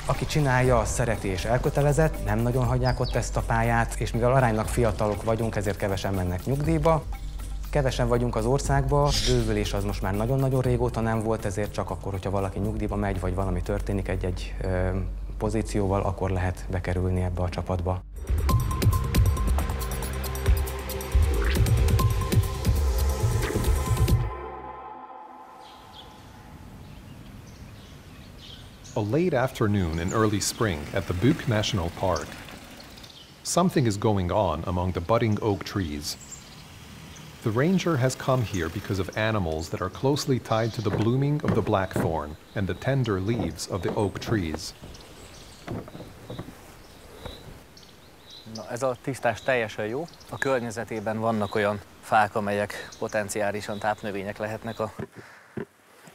Aki csinálja, az szereti és elkötelezett, nem nagyon hagyják ott ezt a pályát, és mivel aránylag fiatalok vagyunk, ezért kevesen mennek nyugdíjba. Kevesen vagyunk az országban, bővülés az most már nagyon-nagyon régóta nem volt, ezért csak akkor, hogyha valaki nyugdíjba megy, vagy valami történik egy-egy pozícióval, akkor lehet bekerülni ebbe a csapatba. A late afternoon in early spring at the Buk National Park. Something is going on among the budding oak trees. The ranger has come here because of animals that are closely tied to the blooming of the blackthorn and the tender leaves of the oak trees. Na, ez a tisztás teljesen jó. A környezetében vannak olyan fák, amelyek potenciálisan tápnövények lehetnek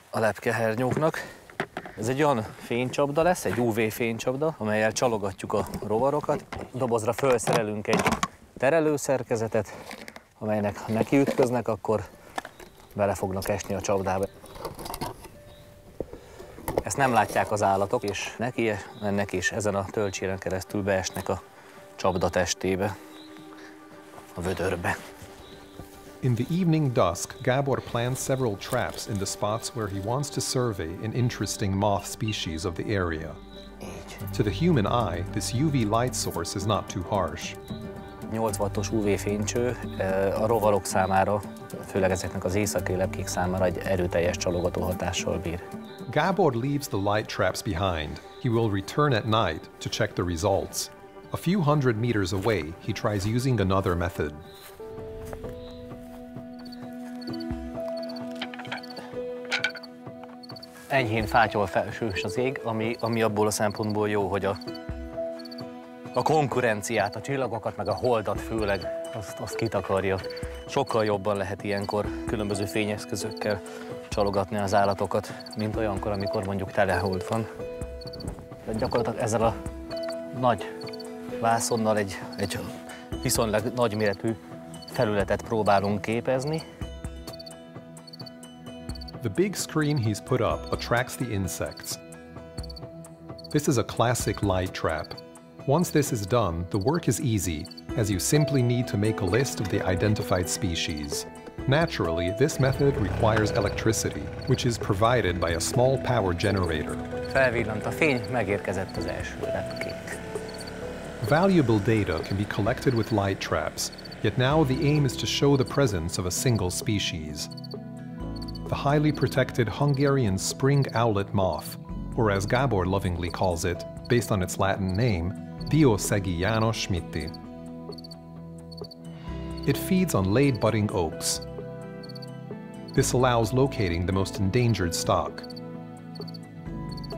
a lepkehernyóknak. Ez egy olyan fénycsapda lesz, egy UV fénycsapda, amellyel csalogatjuk a rovarokat. Dobozra felszerelünk egy terelőszerkezetet, amelynek ha nekiütköznek, akkor bele fognak esni a csapdába. Ezt nem látják az állatok, és neki mennek, és ezen a tölcséren keresztül beesnek a csapda testébe, a vödörbe. In the evening dusk, Gabor plants several traps in the spots where he wants to survey an interesting moth species of the area. To the human eye, this UV light source is not too harsh. 8 wattos UV fénycső a rovarok számára, főleg ezeknek az éjszakai lepkék számára egy erőteljes csalogató hatással bír. Gábor leaves the light traps behind. He will return at night to check the results. A few hundred meters away, he tries using another method. Enyhén fátyol felsős az ég, ami abból a szempontból jó, hogy a konkurenciát, a csillagokat, meg a holdat főleg, azt kitakarja. Sokkal jobban lehet ilyenkor különböző fényeszközökkel csalogatni az állatokat, mint olyankor, amikor mondjuk telehold van. De gyakorlatilag ezzel a nagy vászonnal egy viszonylag nagyméretű felületet próbálunk képezni. The big screen he's put up attracts the insects. This is a classic light trap. Once this is done, the work is easy, as you simply need to make a list of the identified species. Naturally, this method requires electricity, which is provided by a small power generator. Felvillant a fény, megérkezett az első lepkénk. Valuable data can be collected with light traps, yet now the aim is to show the presence of a single species. The highly protected Hungarian spring owlet moth, or as Gábor lovingly calls it, based on its Latin name, Diószegi János schmidti. It feeds on late budding oaks. This allows locating the most endangered stock.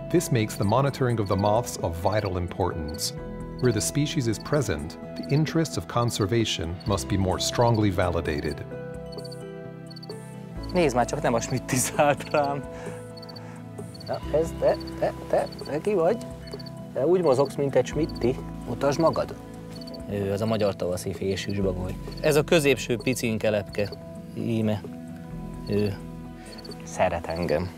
This makes the monitoring of the moths of vital importance. Where the species is present, the interests of conservation must be more strongly validated. Nézd már, csak nem a schmidti szállt rám. Na, ez, te ki vagy? Te úgy mozogsz, mint egy schmidti. Mutasd magad. Az a magyar tavaszi fésűs bagoly. Ez a középső picinke lepke. Íme. Ő szeret engem.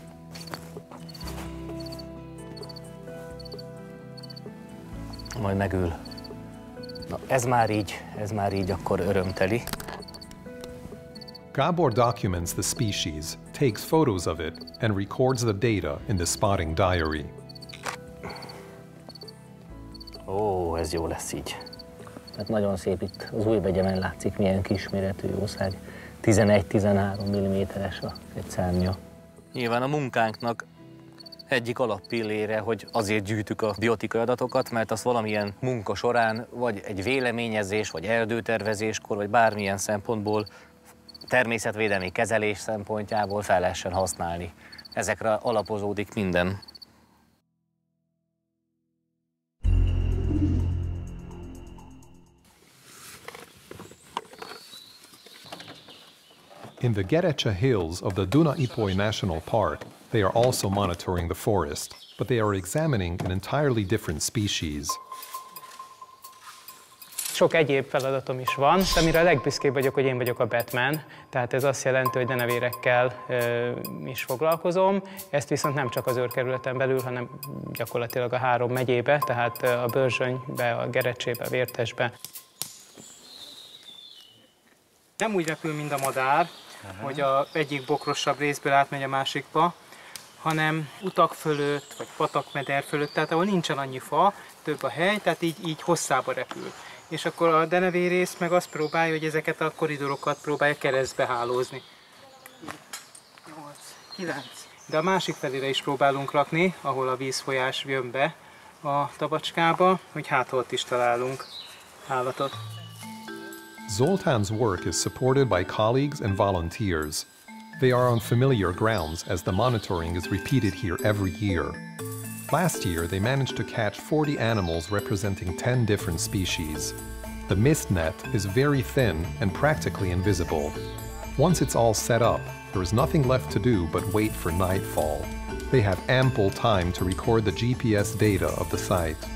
Majd megül. Na, ez már így akkor örömteli. Gábor documents the species, takes photos of it, and records the data in the spotting diary. Ó, ez jó lesz így. Hát nagyon szép itt az Újbegyemen látszik, milyen kisméretű jószág. 11-13 mm-es egy szárnya. Nyilván a munkánknak egyik alappillére, hogy azért gyűjtük a biotikai adatokat, mert azt valamilyen munka során, vagy egy véleményezés, vagy erdőtervezéskor, vagy bármilyen szempontból, természetvédelmi kezelés szempontjából fel lehessen használni. Ezekre alapozódik minden. In the Gerecse Hills of the Duna-Ipoly National Park, they are also monitoring the forest, but they are examining an entirely different species. Sok egyéb feladatom is van, de amire a legbüszkébb vagyok, hogy én vagyok a Batman, tehát ez azt jelenti, hogy denevérekkel is foglalkozom. Ezt viszont nem csak az őrkerületen belül, hanem gyakorlatilag a 3 megyébe, tehát a Börzsönybe, a Gerecsébe, a Vértesbe. Nem úgy repül, mint a madár, hogy az egyik bokrosabb részből átmegy a másikba, hanem utak fölött, vagy patakmeder fölött, tehát ahol nincsen annyi fa, több a hely, tehát így hosszába repül. És akkor a denevérész meg azt próbálja, hogy ezeket a koridorokat próbálja keresztbe hálózni. 8, 9. De a másik felére is próbálunk lakni, ahol a vízfolyás jön be a tabacskába, hogy hát ott is találunk állatot. Zoltán's work is supported by colleagues and volunteers. They are on familiar grounds as the monitoring is repeated here every year. Last year, they managed to catch 40 animals representing 10 different species. The mist net is very thin and practically invisible. Once it's all set up, there is nothing left to do but wait for nightfall. They have ample time to record the GPS data of the site.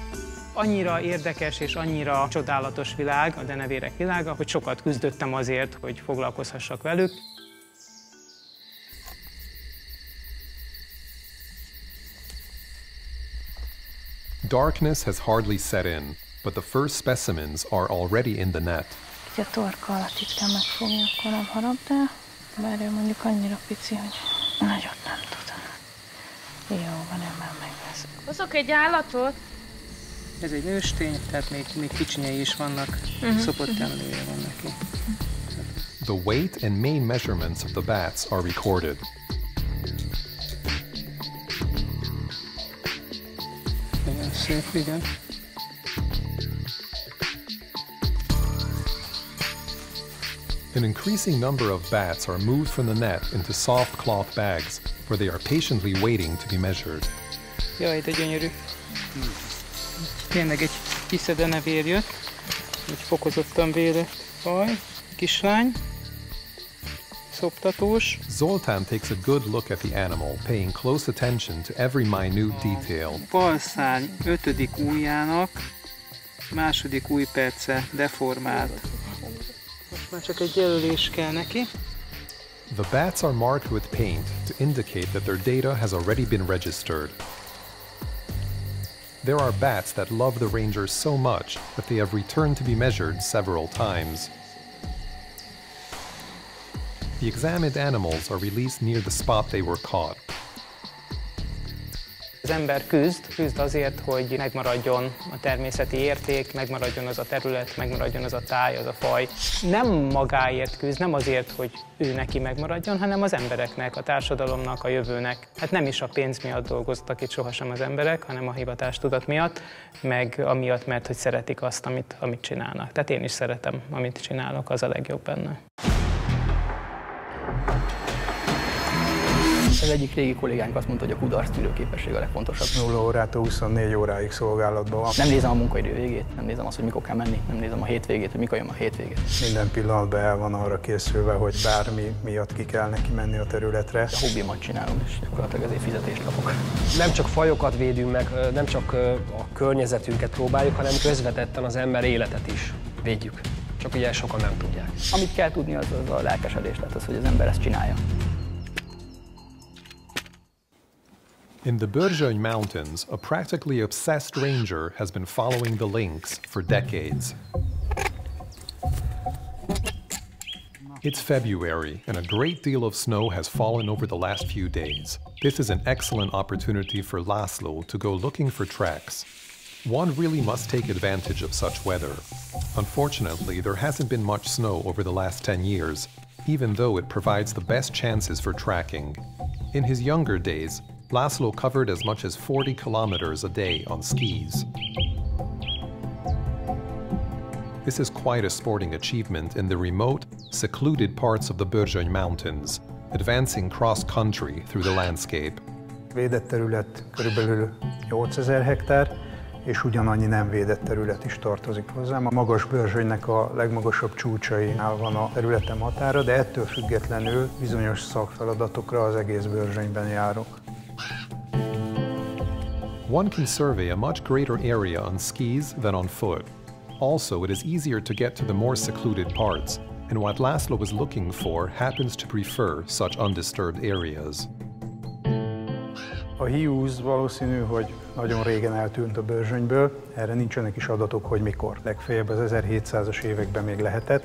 Annyira érdekes és annyira csodálatos világ, a denevérek világa, hogy sokat küzdöttem azért, hogy foglalkozhassak velük. Darkness has hardly set in, but the first specimens are already in the net. A torka alatt itt kell megfogni, akkor nem harap, de bár ő mondjuk annyira pici, hogy nagyot nem tud. Jó, van, én már megvesz. Hozok egy állatot? Ez egy nőstény, tehát még kicsinyei is vannak, szopott emlője van neki. The weight and main measurements of the bats are recorded. szép, igen. An increasing number of bats are moved from the net into soft cloth bags, where they are patiently waiting to be measured. Jaj, de gyönyörű. Tényleg egy kiszedenevér jött, egy fokozottan védett faj, kislány, szoptatós. Zoltán takes a good look at the animal, paying close attention to every minute detail. Bal szárny 5. ujjának második ujjperce deformált. Most már csak egy jelölés kell neki. The bats are marked with paint to indicate that their data has already been registered. There are bats that love the rangers so much that they have returned to be measured several times. The examined animals are released near the spot they were caught. Az ember küzd azért, hogy megmaradjon a természeti érték, megmaradjon az a terület, megmaradjon az a táj, az a faj. Nem magáért küzd, nem azért, hogy ő neki megmaradjon, hanem az embereknek, a társadalomnak, a jövőnek. Hát nem is a pénz miatt dolgoztak itt sohasem az emberek, hanem a hivatástudat miatt, meg amiatt, mert hogy szeretik azt, amit csinálnak. Tehát én is szeretem, amit csinálok, az a legjobb benne. Az egyik régi kollégánk azt mondta, hogy a kudarctűrő képesség a legfontosabb. 0 órától 24 óráig szolgálatban van. Nem nézem a munkaidő végét, nem nézem azt, hogy mikor kell menni, nem nézem a hétvégét, hogy mikor jön a hétvégét. Minden pillanatban el van arra készülve, hogy bármi miatt ki kell neki menni a területre. A hobbimat csinálom, és gyakorlatilag ezért fizetést kapok. Nem csak fajokat védünk meg, nem csak a környezetünket próbáljuk, hanem közvetetten az ember életet is védjük. Csak ugye sokan nem tudják. Amit kell tudni, az a lelkesedés, tehát az, hogy az ember ezt csinálja. In the Börzsöny Mountains, a practically obsessed ranger has been following the lynx for decades. It's February, and a great deal of snow has fallen over the last few days. This is an excellent opportunity for László to go looking for tracks. One really must take advantage of such weather. Unfortunately, there hasn't been much snow over the last 10 years, even though it provides the best chances for tracking. In his younger days, László covered as much as 40 kilometers a day on skis. This is quite a sporting achievement in the remote, secluded parts of the Börzsöny Mountains, advancing cross-country through the landscape. Védett terület körülbelül 8000 hektár, és ugyanannyi nem védett terület is tartozik hozzám. A magas Börzsönynek a legmagasabb csúcsainál van a területem határa, de ettől függetlenül bizonyos szakfeladatokra az egész Börzsönyben járok. One can survey a much greater area on skis than on foot. Also, it is easier to get to the more secluded parts, and what László was looking for happens to prefer such undisturbed areas. A hiúz valószínű, hogy nagyon régen eltűnt a Börzsönyből, erre nincsenek is adatok, hogy mikor. Legfeljebb az 1700-as években még lehetett,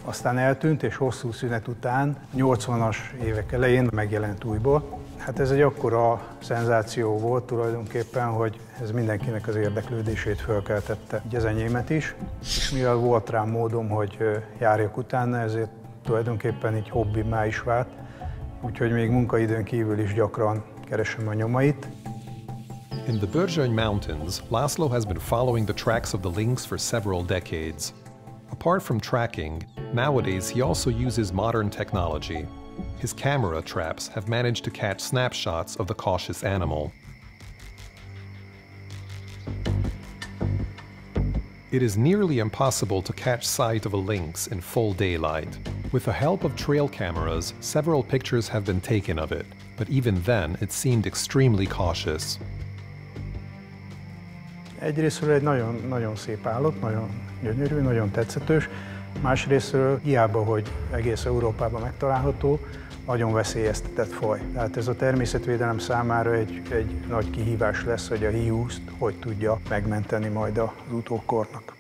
aztán eltűnt, és hosszú szünet után, 80-as évek elején megjelent újból. Hát ez egy akkora szenzáció volt tulajdonképpen, hogy ez mindenkinek az érdeklődését fölkeltette, így az enyémet is. És mivel volt rám módom, hogy járjak utána, ezért tulajdonképpen így hobbimá is vált. Úgyhogy még munkaidőn kívül is gyakran keresem a nyomait. In the Börzsöny Mountains, László has been following the tracks of the lynx for several decades. Apart from tracking, nowadays he also uses modern technology. His camera traps have managed to catch snapshots of the cautious animal. It is nearly impossible to catch sight of a lynx in full daylight. With the help of trail cameras, several pictures have been taken of it, but even then it seemed extremely cautious. Egyrészről egy nagyon szép állat, nagyon gyönyörű, nagyon tetszetős. Másrészről hiába, hogy egész Európában megtalálható, nagyon veszélyeztetett faj. Tehát ez a természetvédelem számára egy nagy kihívás lesz, hogy a hiúzt hogy tudja megmenteni majd az utókornak.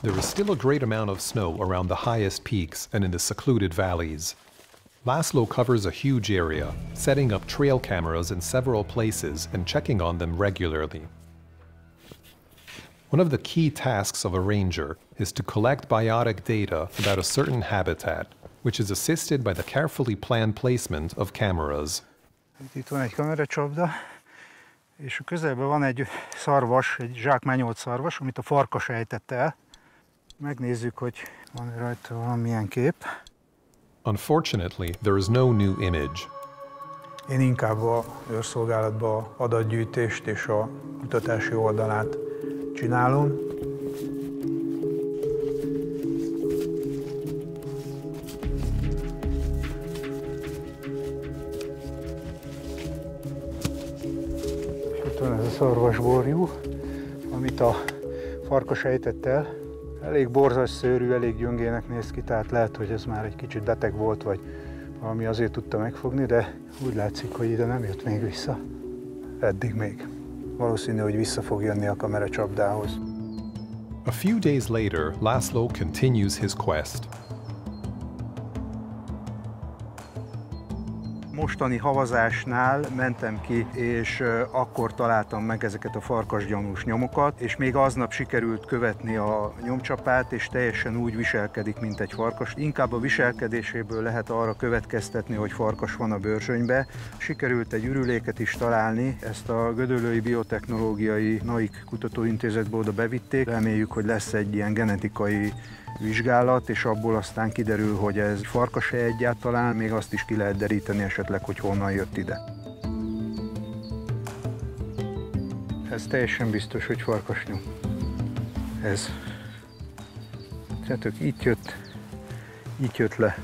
There is still a great amount of snow around the highest peaks and in the secluded valleys. László covers a huge area, setting up trail cameras in several places and checking on them regularly. One of the key tasks of a ranger is to collect biotic data about a certain habitat, which is assisted by the carefully planned placement of cameras. Itt van egy kameracsapda, és a közelben van egy szarvas, egy zsákmányolt szarvas, amit a farkas ejtett el. Megnézzük, hogy van rajta valamilyen kép. Unfortunately, there is no new image. Én inkább a őrszolgálatban adatgyűjtést és a kutatási oldalát csinálom. Itt van ez a szarvasborjú, amit a farkas ejtett el. Elég borzas szőrű, elég gyöngének néz ki, tehát lehet, hogy ez már egy kicsit beteg volt, vagy valami azért tudta megfogni, de úgy látszik, hogy ide nem jött még vissza. Eddig még. Valószínű, hogy vissza fog jönni a kameracsapdához. A few days later, Laszlo continues his quest. Mostani havazásnál mentem ki, és akkor találtam meg ezeket a farkasgyanús nyomokat, és még aznap sikerült követni a nyomcsapát, és teljesen úgy viselkedik, mint egy farkas. Inkább a viselkedéséből lehet arra következtetni, hogy farkas van a Börzsönybe. Sikerült egy ürüléket is találni, ezt a Gödöllői Biotechnológiai NAIK kutatóintézetbe oda bevitték. Reméljük, hogy lesz egy ilyen genetikai vizsgálat, és abból aztán kiderül, hogy ez farkas-e egyáltalán, még azt is ki lehet deríteni esetleg, hogy honnan jött ide. Ez teljesen biztos, hogy farkasnyom. Ez. Tehát itt jött le.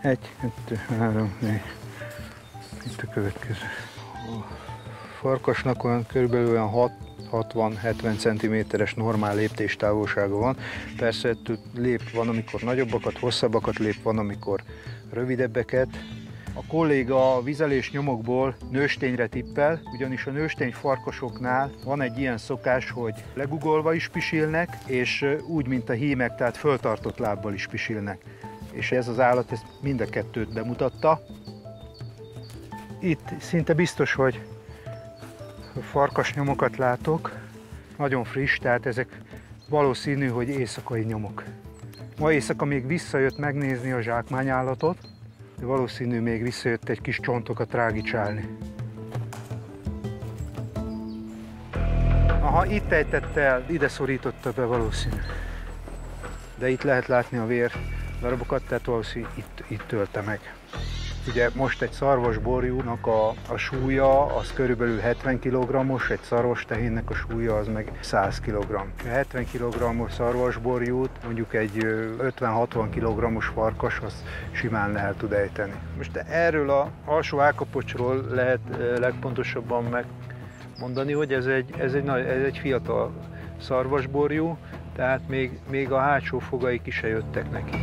1, 2, 3, 4. Itt a következő. A farkasnak olyan körülbelül olyan 60-70 cm-es normál léptéstávolsága van. Persze ettől van, amikor nagyobbakat, hosszabbakat lép, van, amikor rövidebbeket. A kolléga a vizelés nyomokból nőstényre tippel, ugyanis a nőstény farkasoknál van egy ilyen szokás, hogy legugolva is pisilnek, és úgy, mint a hímek, tehát föltartott lábbal is pisilnek. És ez az állat ezt mind a kettőt bemutatta. Itt szinte biztos, hogy farkas nyomokat látok, nagyon friss, tehát ezek valószínű, hogy éjszakai nyomok. Ma éjszaka még visszajött megnézni a zsákmányállatot, de valószínű még visszajött egy kis csontokat rágicsálni. Aha, itt ejtette el, ide szorította be valószínű. De itt lehet látni a vér darabokat, tehát valószínű itt tölte meg. Ugye most egy szarvasborjúnak a súlya az körülbelül 70 kg-os, egy szarvastehénnek a súlya az meg 100 kg. A 70 kg-os szarvasborjút mondjuk egy 50-60 kg-os farkas az simán el tud ejteni. Most erről az alsó állkapocsról lehet legpontosabban megmondani, hogy ez egy fiatal szarvasborjú, tehát még a hátsó fogaik is se jöttek neki.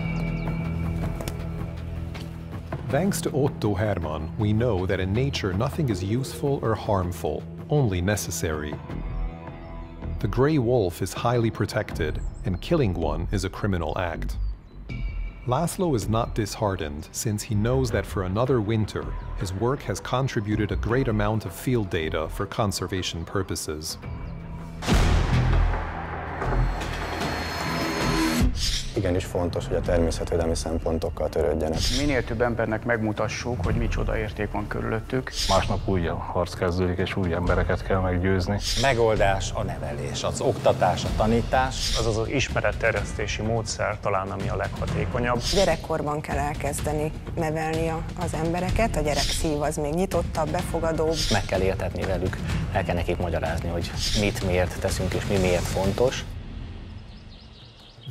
Thanks to Otto Hermann, we know that in nature nothing is useful or harmful, only necessary. The gray wolf is highly protected, and killing one is a criminal act. Laszlo is not disheartened, since he knows that for another winter, his work has contributed a great amount of field data for conservation purposes. Igenis fontos, hogy a természetvédelmi szempontokkal törődjenek. Minél több embernek megmutassuk, hogy micsoda érték van körülöttük. Másnap új harc kezdődik, és új embereket kell meggyőzni. Megoldás a nevelés, az oktatás, a tanítás. Az az ismeretterjesztési módszer talán, ami a leghatékonyabb. Gyerekkorban kell elkezdeni nevelni az embereket, a gyerek szív az még nyitottabb, befogadóbb. Meg kell értetni velük, el kell nekik magyarázni, hogy mit miért teszünk és mi miért fontos.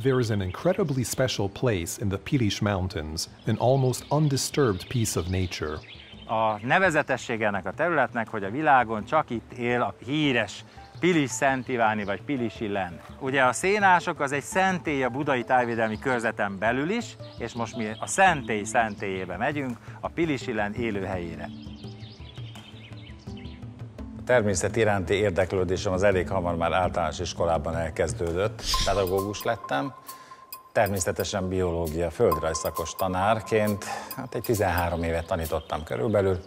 There is an incredibly special place in the Pilis Mountains, an almost undisturbed piece of nature. A nevezetessége ennek a területnek, hogy a világon csak itt él a híres Pilis-Szent Iváni vagy Pilisi len. Ugye a szénások az egy szentély a Budai Tájvédelmi Körzeten belül is, és most mi a szentély szentélyébe megyünk, a Pilisi len élőhelyére. A természet iránti érdeklődésem az elég hamar már általános iskolában elkezdődött. Pedagógus lettem, természetesen biológia, földrajz szakos tanárként, egy 13 évet tanítottam körülbelül.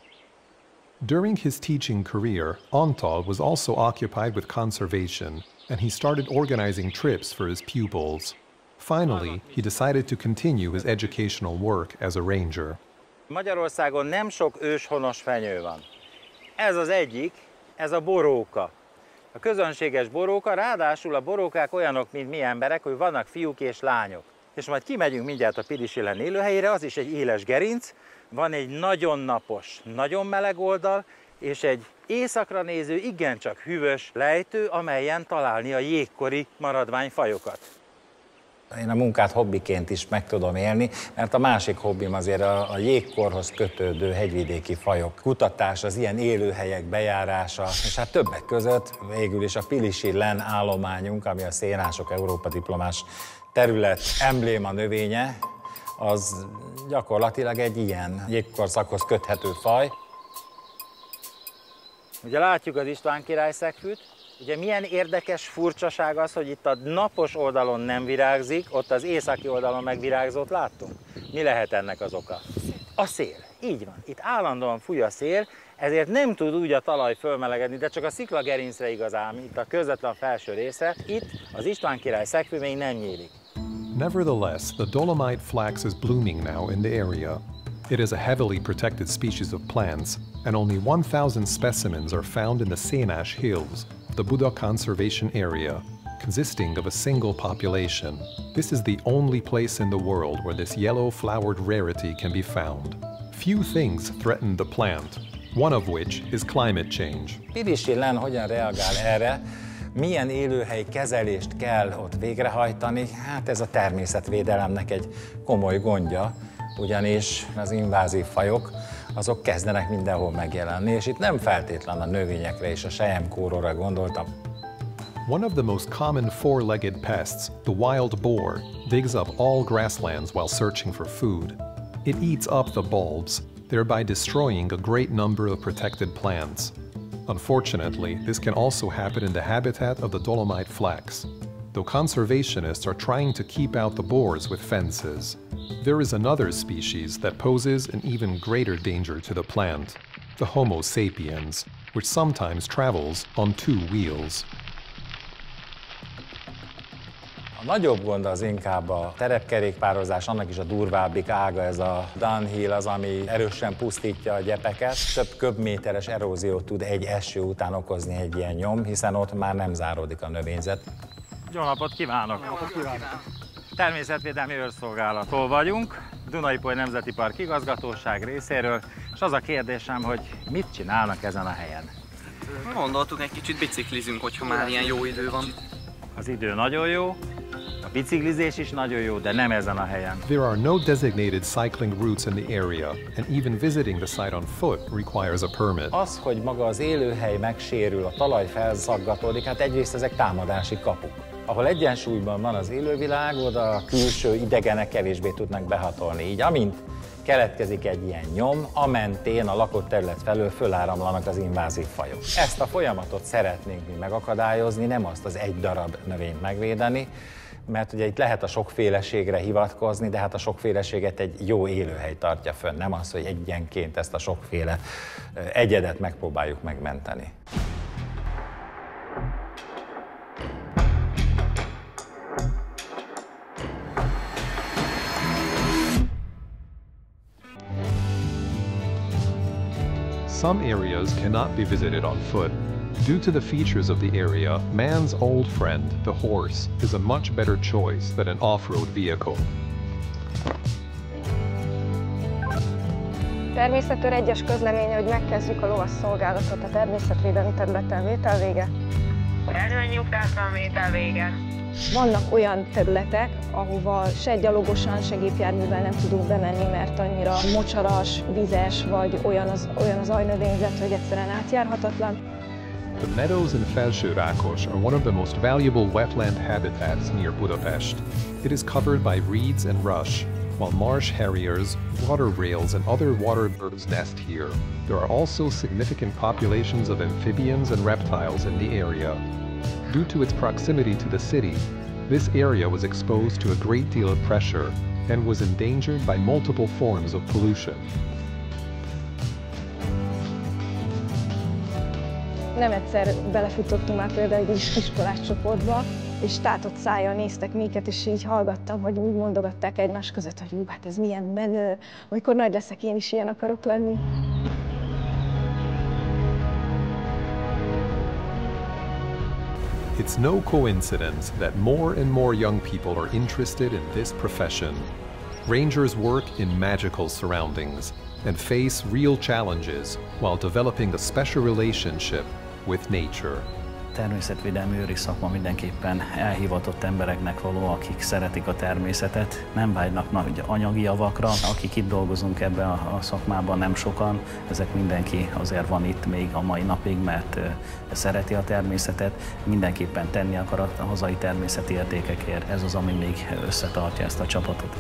During his teaching career, Antal was also occupied with conservation, and he started organizing trips for his pupils. Finally, he decided to continue his educational work as a ranger. Magyarországon nem sok őshonos fenyő van. Ez az egyik, ez a boróka. A közönséges boróka, ráadásul a borókák olyanok, mint mi emberek, hogy vannak fiúk és lányok. És majd kimegyünk mindjárt a Pilissillen élőhelyére, az is egy éles gerinc, van egy nagyon napos, nagyon meleg oldal, és egy északra néző, igencsak hűvös lejtő, amelyen találni a jégkori maradványfajokat. Én a munkát hobbiként is meg tudom élni, mert a másik hobbim azért a jégkorhoz kötődő hegyvidéki fajok kutatása, az ilyen élőhelyek bejárása, és hát többek között végül is a Pilissillen állományunk, ami a szénások Európa diplomás terület embléma növénye, az gyakorlatilag egy ilyen jégkorszakhoz köthető faj. Ugye látjuk az István király szekfűt. Ugye milyen érdekes furcsaság az, hogy itt a napos oldalon nem virágzik, ott az északi oldalon megvirágzót láttunk. Mi lehet ennek az oka? A szél. Így van. Itt állandóan fúj a szél, ezért nem tud úgy a talaj fölmelegedni, de csak a sziklagerincre igazán, itt a közvetlen felső része. Itt az István király szekfű még nem nyílik. Nevertheless, the Dolomite flax is blooming now in the area. It is a heavily protected species of plants, and only 1,000 specimens are found in the Szénás Hills, the Buda Conservation Area, consisting of a single population. This is the only place in the world where this yellow-flowered rarity can be found. Few things threaten the plant, one of which is climate change. Pilissillen hogyan reagál erre? Milyen élőhely kezelést kell ott végrehajtani? Hát ez a természetvédelemnek egy komoly gondja, ugyanis az invázív fajok azok kezdenek mindenhol megjelenni, és itt nem feltétlen a növényekre és a selyemkóróra gondoltam. One of the most common four-legged pests, the wild boar, digs up all grasslands while searching for food. It eats up the bulbs, thereby destroying a great number of protected plants. Unfortunately, this can also happen in the habitat of the Dolomite flax, though conservationists are trying to keep out the boars with fences. There is another species that poses an even greater danger to the plant, the Homo sapiens, which sometimes travels on two wheels. A nagyobb gond az inkább a terepkerékpározás, annak is a durvábbik ága, ez a downhill az, ami erősen pusztítja a gyepeket. Több köbméteres eróziót tud egy eső után okozni egy ilyen nyom, hiszen ott már nem záródik a növényzet. Jó napot kívánok! Jó napot kívánok! Természetvédelmi őrszolgálattól vagyunk, Duna-Ipoly Nemzeti Park igazgatóság részéről, és az a kérdésem, hogy mit csinálnak ezen a helyen? Gondoltuk, egy kicsit biciklizünk, hogyha már ilyen jó idő van. Az idő nagyon jó, a biciklizés is nagyon jó, de nem ezen a helyen. There are no designated cycling routes in the area, and even visiting the site on foot requires a permit. Az, hogy maga az élőhely megsérül, a talaj felszaggatódik, hát egyrészt ezek támadási kapuk. Ahol egyensúlyban van az élővilág, oda a külső idegenek kevésbé tudnak behatolni. Így amint keletkezik egy ilyen nyom, amentén a lakott terület felől föláramlanak az invázív fajok. Ezt a folyamatot szeretnénk mi megakadályozni, nem azt az egy darab növényt megvédeni, mert ugye itt lehet a sokféleségre hivatkozni, de hát a sokféleséget egy jó élőhely tartja fönn, nem az, hogy egyenként ezt a sokféle egyedet megpróbáljuk megmenteni. Some areas cannot be visited on foot. Due to the features of the area, man's old friend, the horse, is a much better choice than an off-road vehicle. Természetőr egyes közleménye, hogy megkezdjük a lovasszolgálatot a természetvédelmi területen. Vétel vége. Előnyugtásban vétel vége. Vannak olyan területek, ahova se gyalogosan, se gépjárművel nem tudunk bemenni, mert annyira mocsaras, vizes, vagy olyan az ajnövényzet, hogy egyszerűen átjárhatatlan. The meadows in Felső-Rákos are one of the most valuable wetland habitats near Budapest. It is covered by reeds and rush, while marsh harriers, water rails, and other water birds nest here. There are also significant populations of amphibians and reptiles in the area. Due to its proximity to the city, this area was exposed to a great deal of pressure and was endangered by multiple forms of pollution. Nem egyszer belefutottunk már például egy iskolás csoportba, és tátott szájjal néztek minket, és így hallgattam, hogy úgy mondogatták egymás között, hogy hát ez milyen menő, amikor nagy leszek, én is ilyen akarok lenni. It's no coincidence that more and more young people are interested in this profession. Rangers work in magical surroundings and face real challenges while developing a special relationship with nature. Természetvédelmi őri szakma mindenképpen elhivatott embereknek való, akik szeretik a természetet, nem vágynak nagy anyagi javakra. Akik itt dolgozunk ebben a szakmában, nem sokan, ezek mindenki azért van itt még a mai napig, mert szereti a természetet, mindenképpen tenni akar a hazai természeti értékekért. Ez az, ami még összetartja ezt a csapatot.